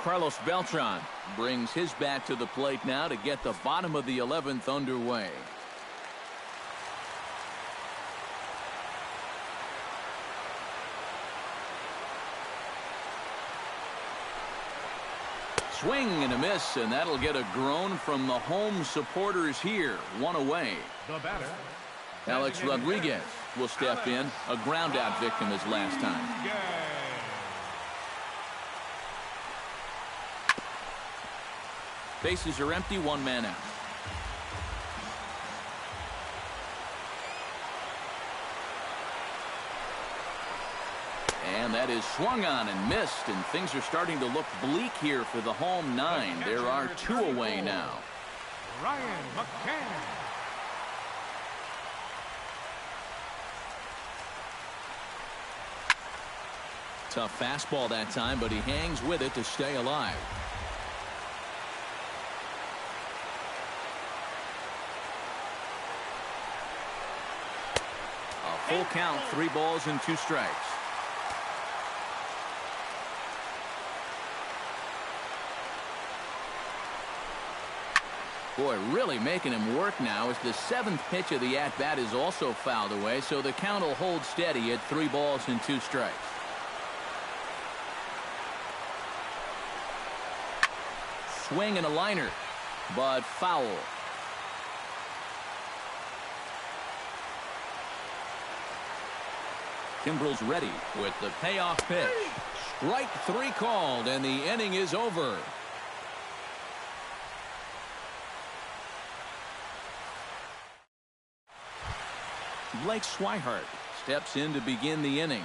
Carlos Beltran brings his bat to the plate now to get the bottom of the 11th underway. Swing and a miss, and that'll get a groan from the home supporters here. 1 away. The batter, Alex Rodriguez will step in. A ground out victim as last time. Bases are empty. 1 man out. And that is swung on and missed, and things are starting to look bleak here for the home 9. There are 2 away now. Ryan McCann. Tough fastball that time, but he hangs with it to stay alive. A full count, 3 balls and 2 strikes. Boy, really making him work now as the 7th pitch of the at-bat is also fouled away, so the count will hold steady at 3 balls and 2 strikes. Swing and a liner, but foul. Kimbrel's ready with the payoff pitch. Strike 3 called, and the inning is over. Blake Swihart steps in to begin the inning.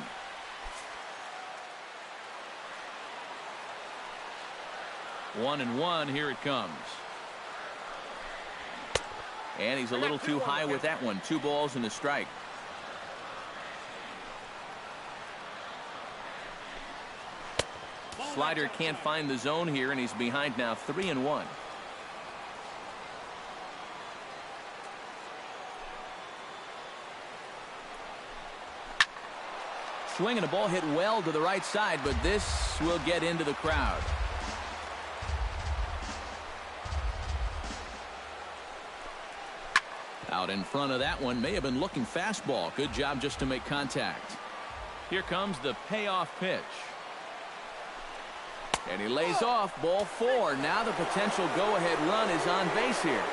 One and one, here it comes. And he's a little too high with that one. 2 balls and a strike. Slider can't find the zone here, and he's behind now 3-1. Swing and a ball hit well to the right side, but this will get into the crowd. Out in front of that one, may have been looking fastball. Good job just to make contact. Here comes the payoff pitch. And he lays off, ball 4. Now the potential go-ahead run is on base here.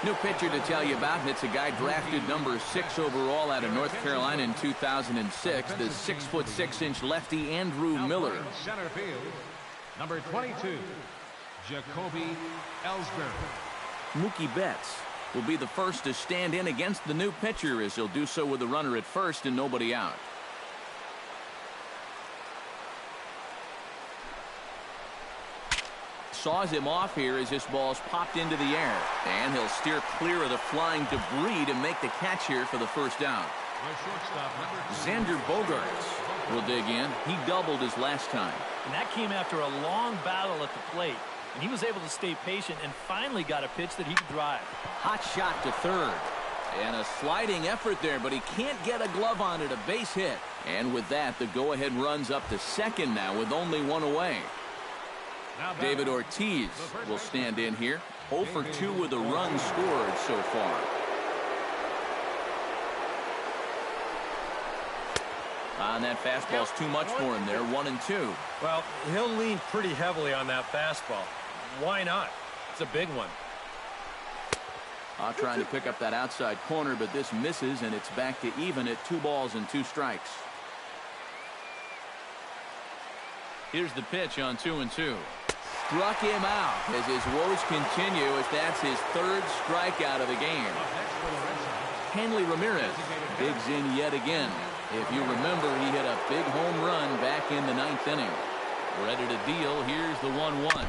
New pitcher to tell you about, and it's a guy drafted number 6 overall out of North Carolina in 2006. The 6'6" lefty Andrew Miller. Center field, number 22, Jacoby Ellsbury. Mookie Betts will be the first to stand in against the new pitcher, as he'll do so with a runner at first and nobody out. Saws him off here as this ball's popped into the air, and he'll steer clear of the flying debris to make the catch here for the first out. Xander Bogaerts will dig in. He doubled his last time. And that came after a long battle at the plate. And he was able to stay patient and finally got a pitch that he could drive. Hot shot to third. And a sliding effort there, but he can't get a glove on it. A base hit. And with that, the go-ahead runs up to second now with only one away. David Ortiz will stand in here. 0 for 2 with a run scored so far. And that fastball's too much for him there. 1-2. Well, he'll lean pretty heavily on that fastball. Why not? It's a big one. Trying to pick up that outside corner, but this misses, and it's back to even at 2 balls and 2 strikes. Here's the pitch on 2-2. Struck him out as his woes continue, as that's his 3rd strikeout of the game. Hanley Ramirez digs in yet again. If you remember, he hit a big home run back in the 9th inning. Ready to deal. Here's the 1-1.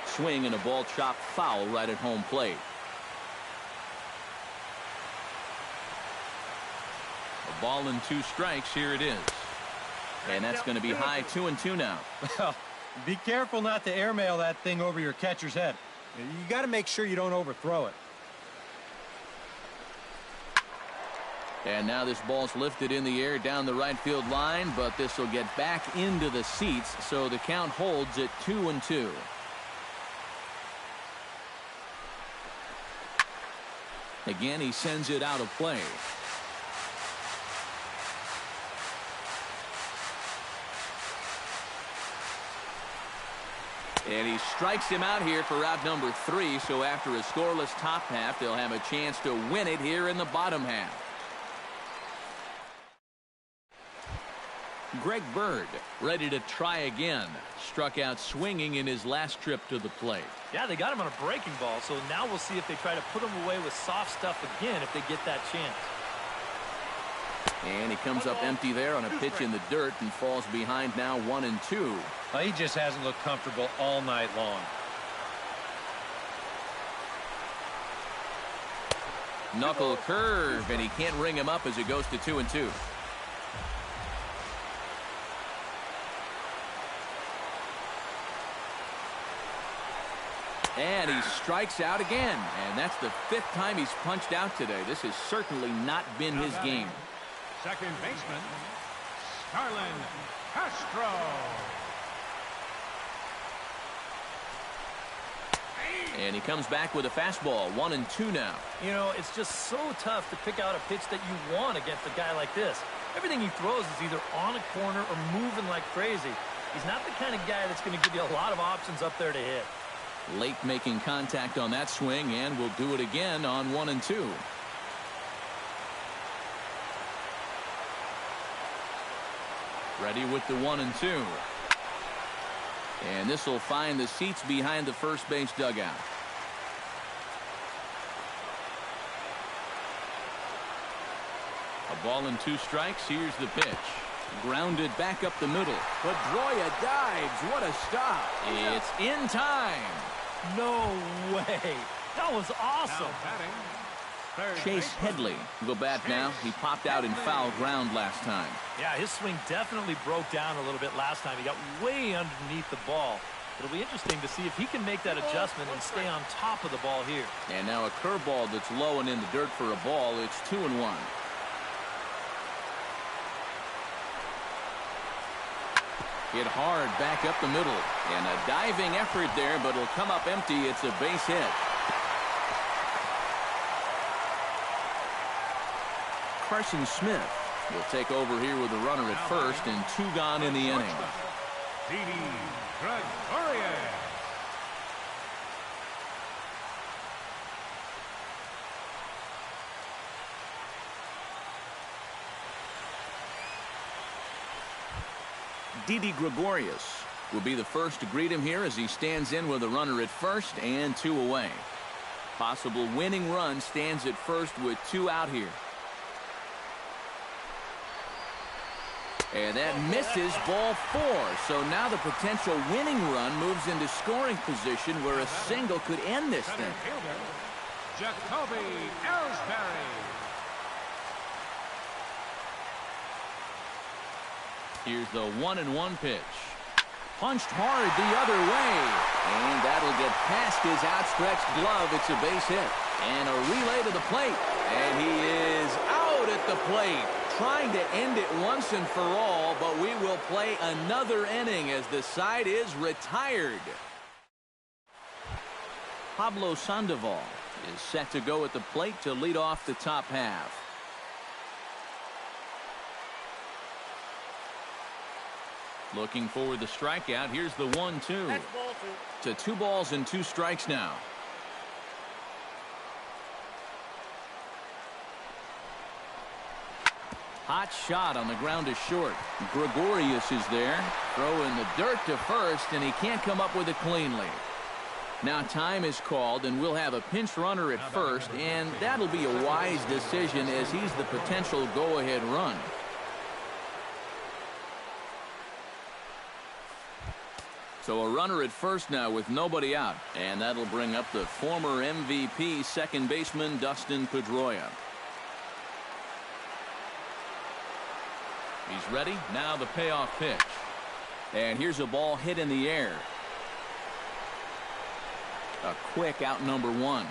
Swing and a ball chopped foul right at home plate. A ball and 2 strikes. Here it is. And that's going to be high 2-2 now. Be careful not to airmail that thing over your catcher's head. You got to make sure you don't overthrow it. And now this ball's lifted in the air down the right field line, but this will get back into the seats, so the count holds at 2-2. Again, he sends it out of play. And he strikes him out here for out number 3, so after a scoreless top half, they'll have a chance to win it here in the bottom half. Greg Bird ready to try again. Struck out swinging in his last trip to the plate. Yeah, they got him on a breaking ball, so now we'll see if they try to put him away with soft stuff again if they get that chance. And he comes up empty there on a pitch in the dirt and falls behind now 1-2. Well, he just hasn't looked comfortable all night long. Knuckle curve, and he can't ring him up as it goes to 2-2. And he strikes out again, and that's the 5th time he's punched out today. This has certainly not been his game. Second baseman, Starlin Castro. And he comes back with a fastball. 1-2 now. You know, it's just so tough to pick out a pitch that you want against a guy like this. Everything he throws is either on a corner or moving like crazy. He's not the kind of guy that's going to give you a lot of options up there to hit. Late making contact on that swing, and will do it again on 1-2. Ready with the 1-2. And this will find the seats behind the first base dugout. A ball and 2 strikes. Here's the pitch. Grounded back up the middle. Pedroia dives. What a stop. It's in time. No way. That was awesome. Chase Headley will bat now. He popped out in foul ground last time. Yeah, his swing definitely broke down a little bit last time. He got way underneath the ball. It'll be interesting to see if he can make that adjustment and stay on top of the ball here. And now a curveball that's low and in the dirt for a ball. It's 2-1. Hit hard back up the middle. And a diving effort there, but it'll come up empty. It's a base hit. Carson Smith will take over here with a runner at first and 2 gone in the inning. Didi Gregorius will be the first to greet him here as he stands in with a runner at first and 2 away. Possible winning run stands at first with 2 out here. And that misses, ball 4. So now the potential winning run moves into scoring position where a single could end this thing. Jacoby Ellsbury. Here's the 1-1 pitch. Punched hard the other way. And that'll get past his outstretched glove. It's a base hit. And a relay to the plate. And he is out at the plate. Trying to end it once and for all, but we will play another inning as the side is retired. Pablo Sandoval is set to go at the plate to lead off the top half. Looking for the strikeout. Here's the 1-2. That's ball two. To 2 balls and 2 strikes now. Hot shot on the ground to short. Gregorius is there. Throw in the dirt to first, and he can't come up with it cleanly. Now time is called, and we'll have a pinch runner at first, and that'll be a wise decision as he's the potential go-ahead run. So a runner at first now with nobody out, and that'll bring up the former MVP second baseman Dustin Pedroia. He's ready. Now the payoff pitch. And here's a ball hit in the air. A quick out number 1.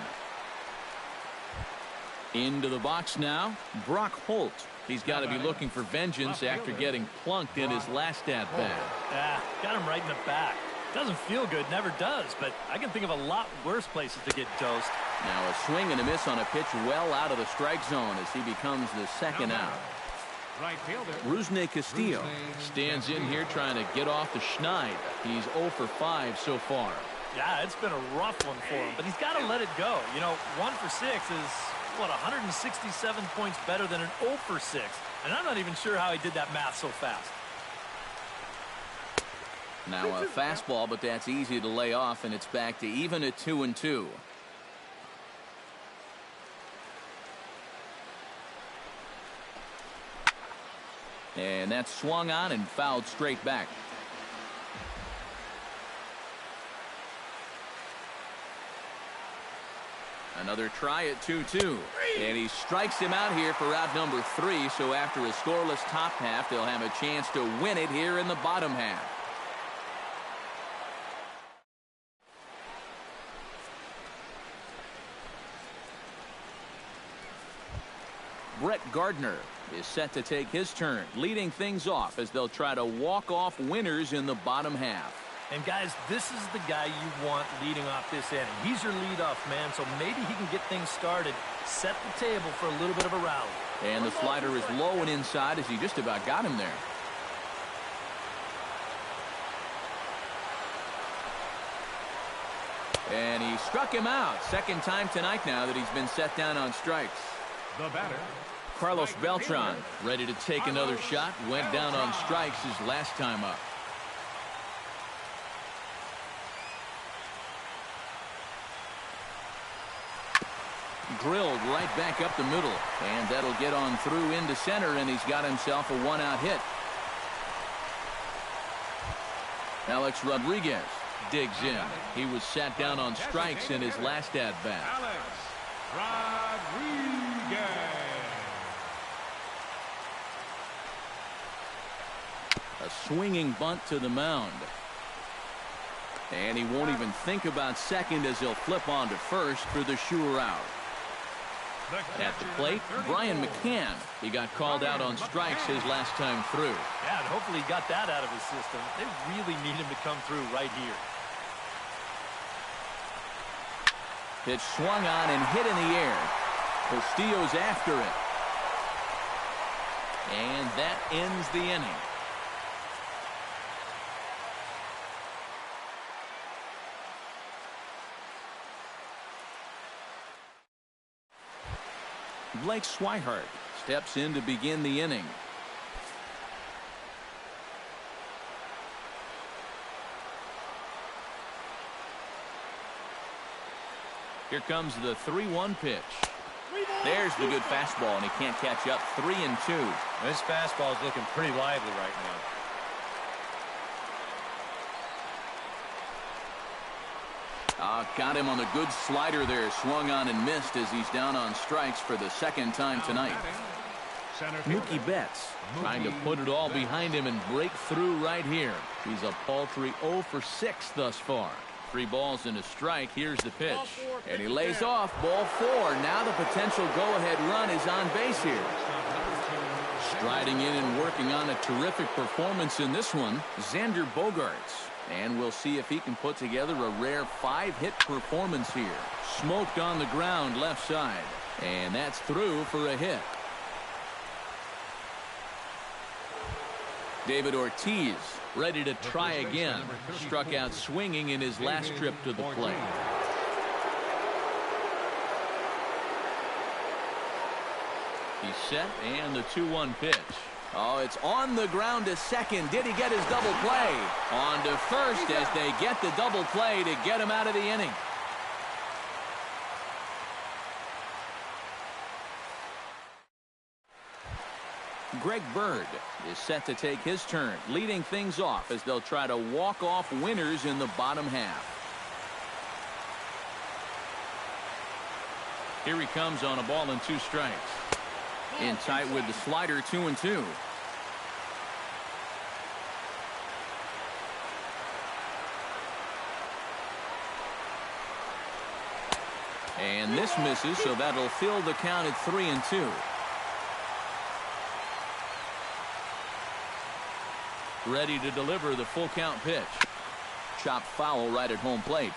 Into the box now, Brock Holt. He's got to be looking for vengeance after getting plunked in his last at-bat. Got him right in the back. Doesn't feel good, never does, but I can think of a lot worse places to get dosed. Now a swing and a miss on a pitch well out of the strike zone as he becomes the second out. Right fielder. Rusney Castillo stands in here trying to get off the schneid. He's 0 for 5 so far. Yeah, it's been a rough one for him, but he's got to let it go. You know, 1 for 6 is, what, 167 points better than an 0 for 6. And I'm not even sure how he did that math so fast. Now a fastball, but that's easy to lay off, and it's back to even at 2-2. And that's swung on and fouled straight back. Another try at 2-2. And he strikes him out here for out number 3. So after a scoreless top half, they'll have a chance to win it here in the bottom half. Brett Gardner is set to take his turn, leading things off as they'll try to walk off winners in the bottom half. And guys, this is the guy you want leading off this inning. He's your leadoff man, so maybe he can get things started, set the table for a little bit of a rally. And the slider is low and inside as he just about got him there. And he struck him out. Second time tonight now that he's been set down on strikes. The batter. Carlos Beltran ready to take another shot. Went down on strikes his last time up. Drilled right back up the middle. And that'll get on through into center, and he's got himself a 1-out hit. Alex Rodriguez digs in. He was sat down on strikes in his last at-bat. Alex Rodriguez. A swinging bunt to the mound. And he won't even think about second as he'll flip on to first for the sure out. At the plate, Brian McCann. He got called out on strikes his last time through. Yeah, and hopefully he got that out of his system. They really need him to come through right here. Pitch swung on and hit in the air. Castillo's after it. And that ends the inning. Blake Swihart steps in to begin the inning. Here comes the 3-1 pitch. There's the good fastball, and he can't catch up. 3-2. This fastball is looking pretty lively right now. Got him on the good slider there. Swung on and missed as he's down on strikes for the second time tonight. Center Mookie fielder, Betts trying to Mookie put it all Betts. behind him and break through right here. He's a paltry 0 for 6 thus far. 3 balls and a strike. Here's the pitch. And he lays off ball 4. Now the potential go-ahead run is on base here. Striding in and working on a terrific performance in this one, Xander Bogaerts. And we'll see if he can put together a rare 5-hit performance here. Smoked on the ground left side. And that's through for a hit. David Ortiz ready to try again. Struck out swinging in his last trip to the plate. He's set, and the 2-1 pitch. Oh, it's on the ground to second. Did he get his double play? On to first as they get the double play to get him out of the inning. Greg Bird is set to take his turn, leading things off as they'll try to walk off winners in the bottom half. Here he comes on a ball and 2 strikes. In tight with the slider, 2-2. And this misses, so that'll fill the count at 3-2. Ready to deliver the full count pitch. Chopped foul right at home plate.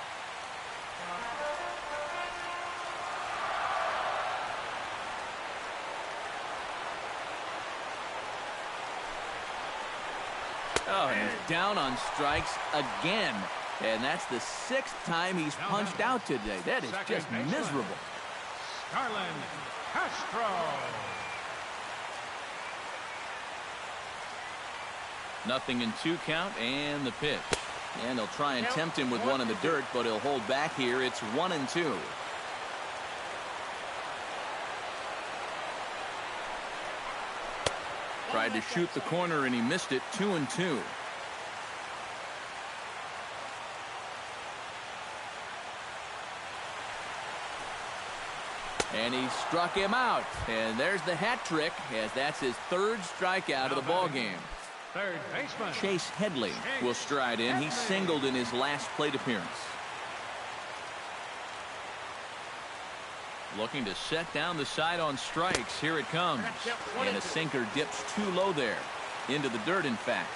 Oh, and he's down on strikes again. And that's the 6th time he's punched out today. That is just miserable. Starlin Castro. Nothing in 2 count and the pitch. And they'll try and tempt him with one in the dirt, but he'll hold back here. It's 1-2. Tried to shoot the corner and he missed it. 2-2. And he struck him out. And there's the hat trick, as that's his 3rd strikeout of the ball game. Third baseman Chase Headley will stride in. He singled in his last plate appearance. Looking to set down the side on strikes. Here it comes. And a sinker dips too low there. Into the dirt, in fact.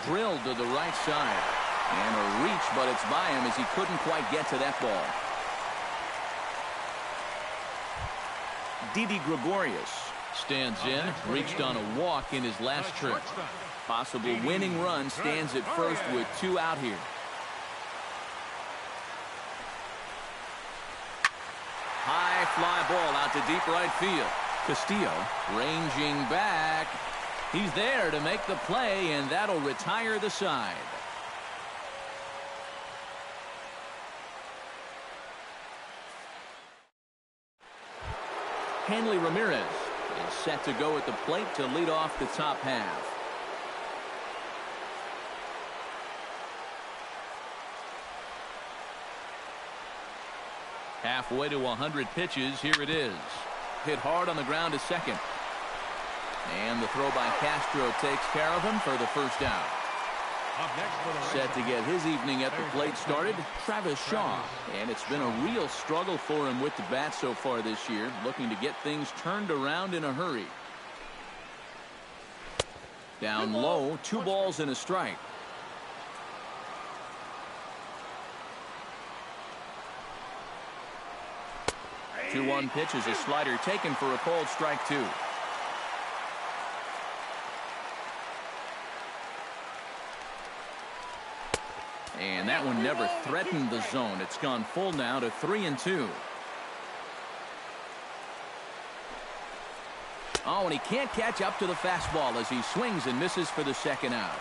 Drilled to the right side. And a reach, but it's by him as he couldn't quite get to that ball. Didi Gregorius stands in, reached on a walk in his last trip. Possible winning run, stands at first with 2 out here. High fly ball out to deep right field. Castillo ranging back. He's there to make the play, and that'll retire the side. Hanley Ramirez is set to go at the plate to lead off the top half. Halfway to 100 pitches. Here it is. Hit hard on the ground to second. And the throw by Castro takes care of him for the first out. Up next for the Set to get his evening at the plate started, Travis Shaw. And it's been a real struggle for him with the bat so far this year, looking to get things turned around in a hurry. Down low, 2 balls and a strike. Two 2-1 pitch is a slider taken for a called strike 2. And that one never threatened the zone. It's gone full now to 3-2. Oh, and he can't catch up to the fastball as he swings and misses for the second out.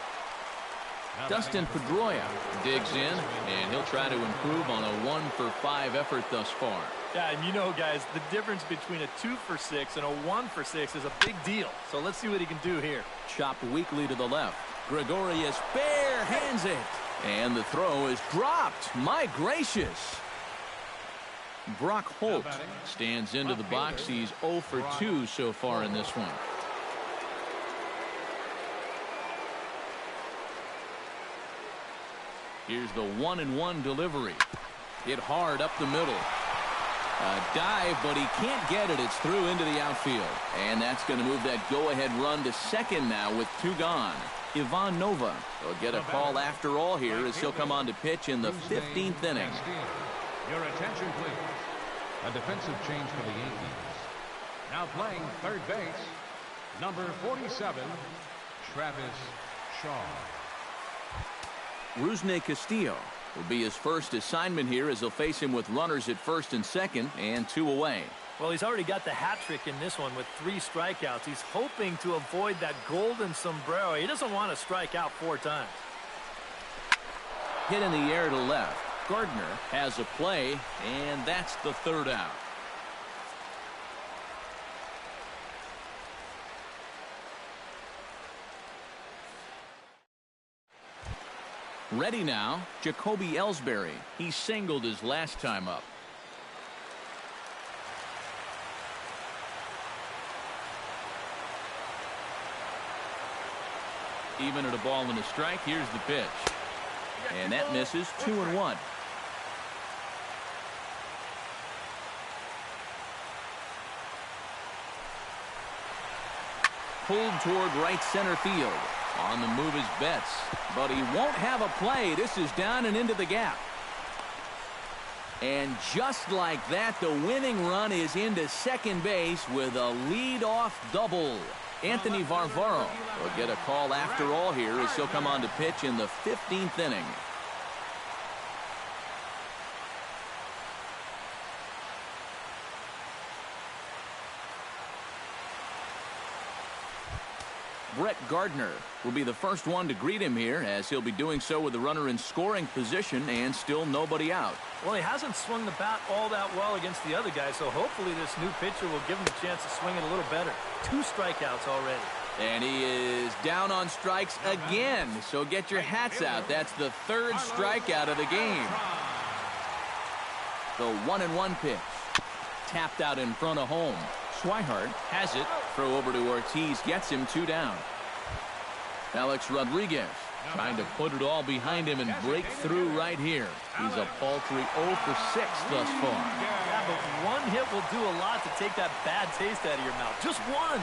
Dustin Pedroia digs in, and he'll try to improve on a 1-for-5 effort thus far. Yeah, and you know, guys, the difference between a 2-for-6 and a 1-for-6 is a big deal. So let's see what he can do here. Chopped weakly to the left. Gregorius bare hands it. And the throw is dropped. My gracious. Brock Holt stands into the box. He's 0 for 2 so far in this one. Here's the 1-1 delivery. Hit hard up the middle. A dive, but he can't get it. It's through into the outfield. And that's going to move that go-ahead run to second now with 2 gone. Ivan Nova will get a call after all here as he'll come on to pitch in the 15th inning. Your attention, please. A defensive change for the Yankees. Now playing third base, number 47, Travis Shaw. Rusney Castillo will be his first assignment here as he'll face him with runners at first and second and 2 away. Well, he's already got the hat trick in this one with 3 strikeouts. He's hoping to avoid that golden sombrero. He doesn't want to strike out 4 times. Hit in the air to left. Gardner has a play, and that's the 3rd out. Ready now, Jacoby Ellsbury. He singled his last time up. Even at a ball and a strike, here's the pitch. And that misses. 2-1. Pulled toward right center field. On the move is Betts, but he won't have a play. This is down and into the gap. And just like that, the winning run is into second base with a leadoff double. Anthony Varvaro will get a call after all here as he'll come on to pitch in the 15th inning. Brett Gardner will be the first one to greet him here, as he'll be doing so with the runner in scoring position and still nobody out. Well, he hasn't swung the bat all that well against the other guy, so hopefully this new pitcher will give him a chance to swing it a little better. 2 strikeouts already. And he is down on strikes again, so get your hats out. That's the 3rd strikeout of the game. The 1-1 pitch. Tapped out in front of home. Swihart has it. Throw over to Ortiz, gets him 2 down. Alex Rodriguez trying to put it all behind him and break through right here. He's a paltry 0 for 6 thus far. Yeah, but 1 hit will do a lot to take that bad taste out of your mouth. Just 1.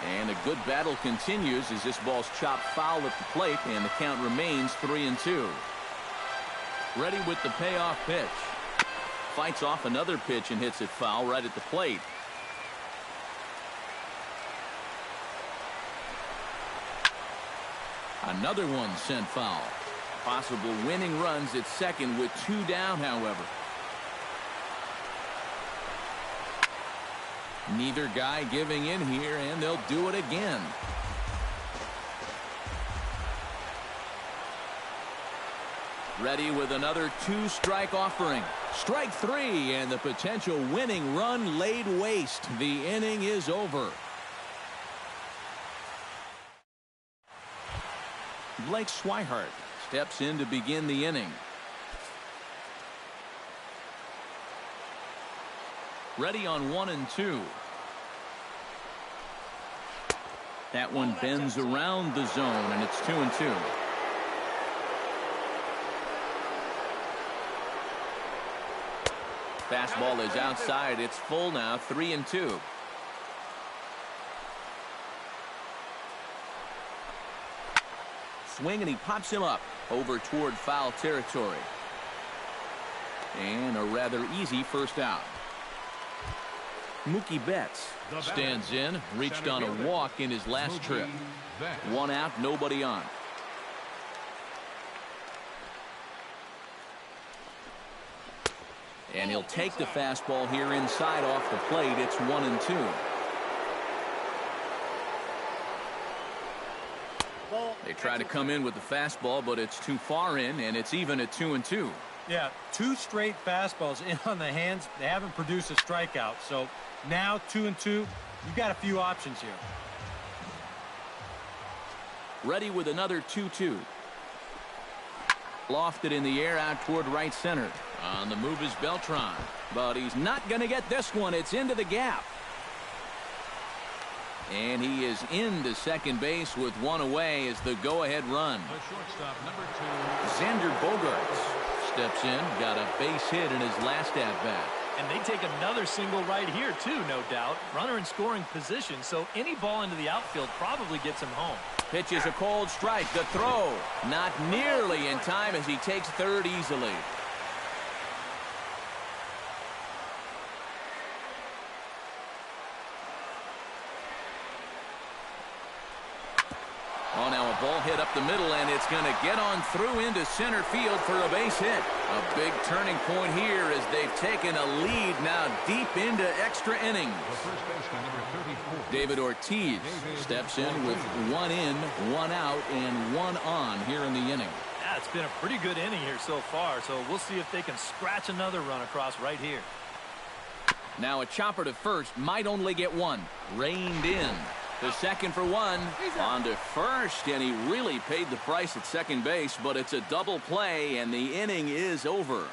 And a good battle continues as this ball's chopped foul at the plate, and the count remains 3-2. Ready with the payoff pitch. Fights off another pitch and hits it foul right at the plate. Another one sent foul. Possible winning runs at second with 2 down, however. Neither guy giving in here, and they'll do it again. Ready with another 2-strike offering. Strike 3, and the potential winning run laid waste. The inning is over. Blake Swihart steps in to begin the inning. Ready on 1 and 2. That one bends around the zone, and it's 2-2. Fastball is outside. It's full now. 3-2. Swing, and he pops him up over toward foul territory. And a rather easy first out. Mookie Betts stands in, reached on a walk in his last trip. 1 out, nobody on. And he'll take the fastball here inside off the plate. It's 1-2. They try to come in with the fastball, but it's too far in, and it's even at 2-2. Yeah, 2 straight fastballs in on the hands. They haven't produced a strikeout. So now 2-2, you've got a few options here. Ready with another 2-2. Lofted in the air out toward right center. On the move is Beltran, but he's not going to get this one. It's into the gap. And he is into second base with one away as the go-ahead run. The shortstop, number 2. Xander Bogaerts steps in, got a base hit in his last at-bat. And they take another single right here, too, no doubt. Runner in scoring position, so any ball into the outfield probably gets him home. Pitches a cold strike. The throw not nearly in time as he takes third easily. Oh, now a ball hit up the middle, and it's going to get on through into center field for a base hit. A big turning point here as they've taken a lead now deep into extra innings. The first baseman, number 34. David Ortiz steps in with 1 in, 1 out, and 1 on here in the inning. Yeah, it's been a pretty good inning here so far, so we'll see if they can scratch another run across right here. Now a chopper to first, might only get 1. Reined in. The second for 1. On to first, and he really paid the price at second base, but it's a double play, and the inning is over.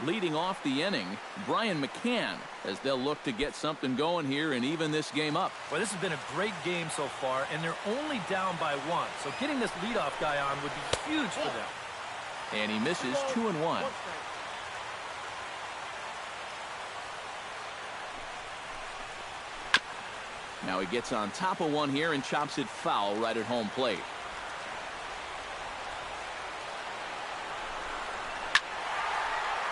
Leading off the inning, Brian McCann, as they'll look to get something going here and even this game up. Well, this has been a great game so far, and they're only down by 1, so getting this leadoff guy on would be huge for them. And he misses 2-1. Now he gets on top of one here and chops it foul right at home plate.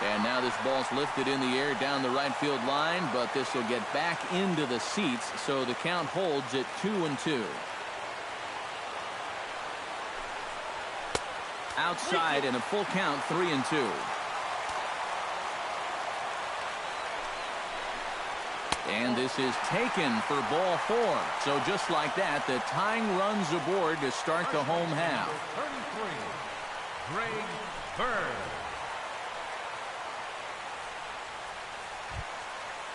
And now this ball's lifted in the air down the right field line, but this will get back into the seats, so the count holds at 2-2. Outside and a full count, 3-2. And this is taken for ball 4. So just like that, the tying runs aboard to start the home half. 33, Greg Bird.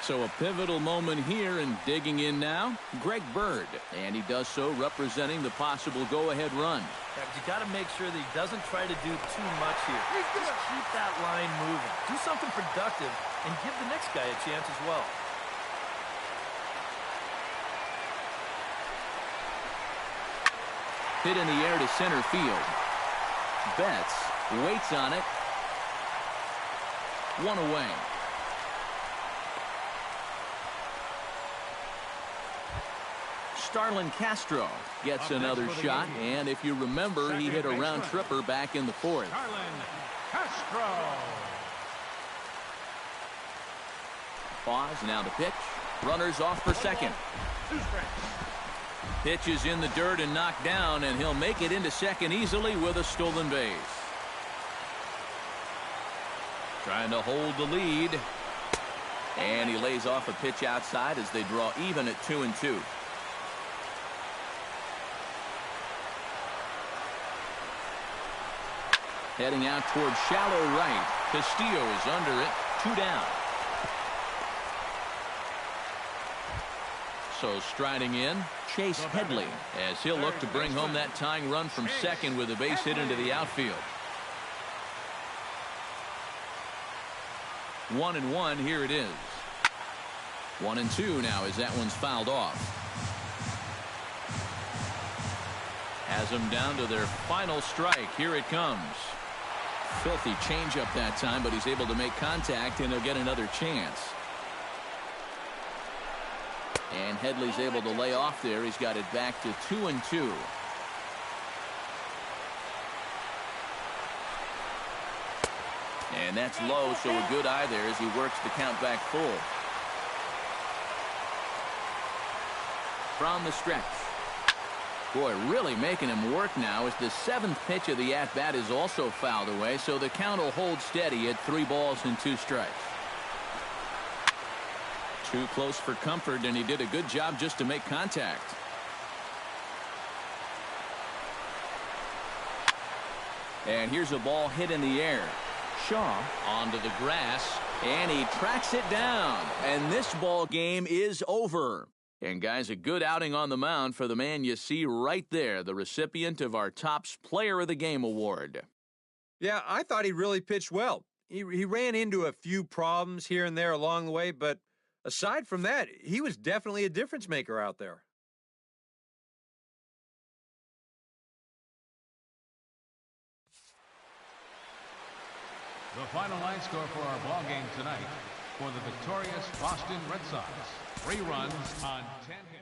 So a pivotal moment here, and digging in now, Greg Bird. And he does so representing the possible go-ahead run. Yeah, but you got to make sure that he doesn't try to do too much here. Just keep that line moving. Do something productive and give the next guy a chance as well. Hit in the air to center field. Betts waits on it. 1 away. Starlin Castro gets another shot, and if you remember, he hit a round tripper back in the 4th. Starlin Castro. Pause, now the pitch. Runners off for second. Pitch is in the dirt and knocked down, and he'll make it into second easily with a stolen base. Trying to hold the lead. And he lays off a pitch outside as they draw even at 2-2. Heading out towards shallow right. Castillo is under it. 2 down. So striding in, Chase Headley, as he'll look to bring home that tying run from second with a base hit into the outfield. 1-1, here it is. 1-2 now as that one's fouled off. Has them down to their final strike. Here it comes. Filthy changeup that time, but he's able to make contact, and he'll get another chance. And Headley's able to lay off there. He's got it back to 2-2. And that's low, so a good eye there as he works the count back full. From the stretch. Boy, really making him work now as the 7th pitch of the at-bat is also fouled away, so the count will hold steady at 3 balls and 2 strikes. Too close for comfort, and he did a good job just to make contact. And here's a ball hit in the air. Shaw onto the grass, and he tracks it down. And this ball game is over. And guys, a good outing on the mound for the man you see right there, the recipient of our Topps Player of the Game award. Yeah, I thought he really pitched well. He ran into a few problems here and there along the way, but aside from that, he was definitely a difference maker out there. The final line score for our ball game tonight: for the victorious Boston Red Sox, 3 runs on 10 hits.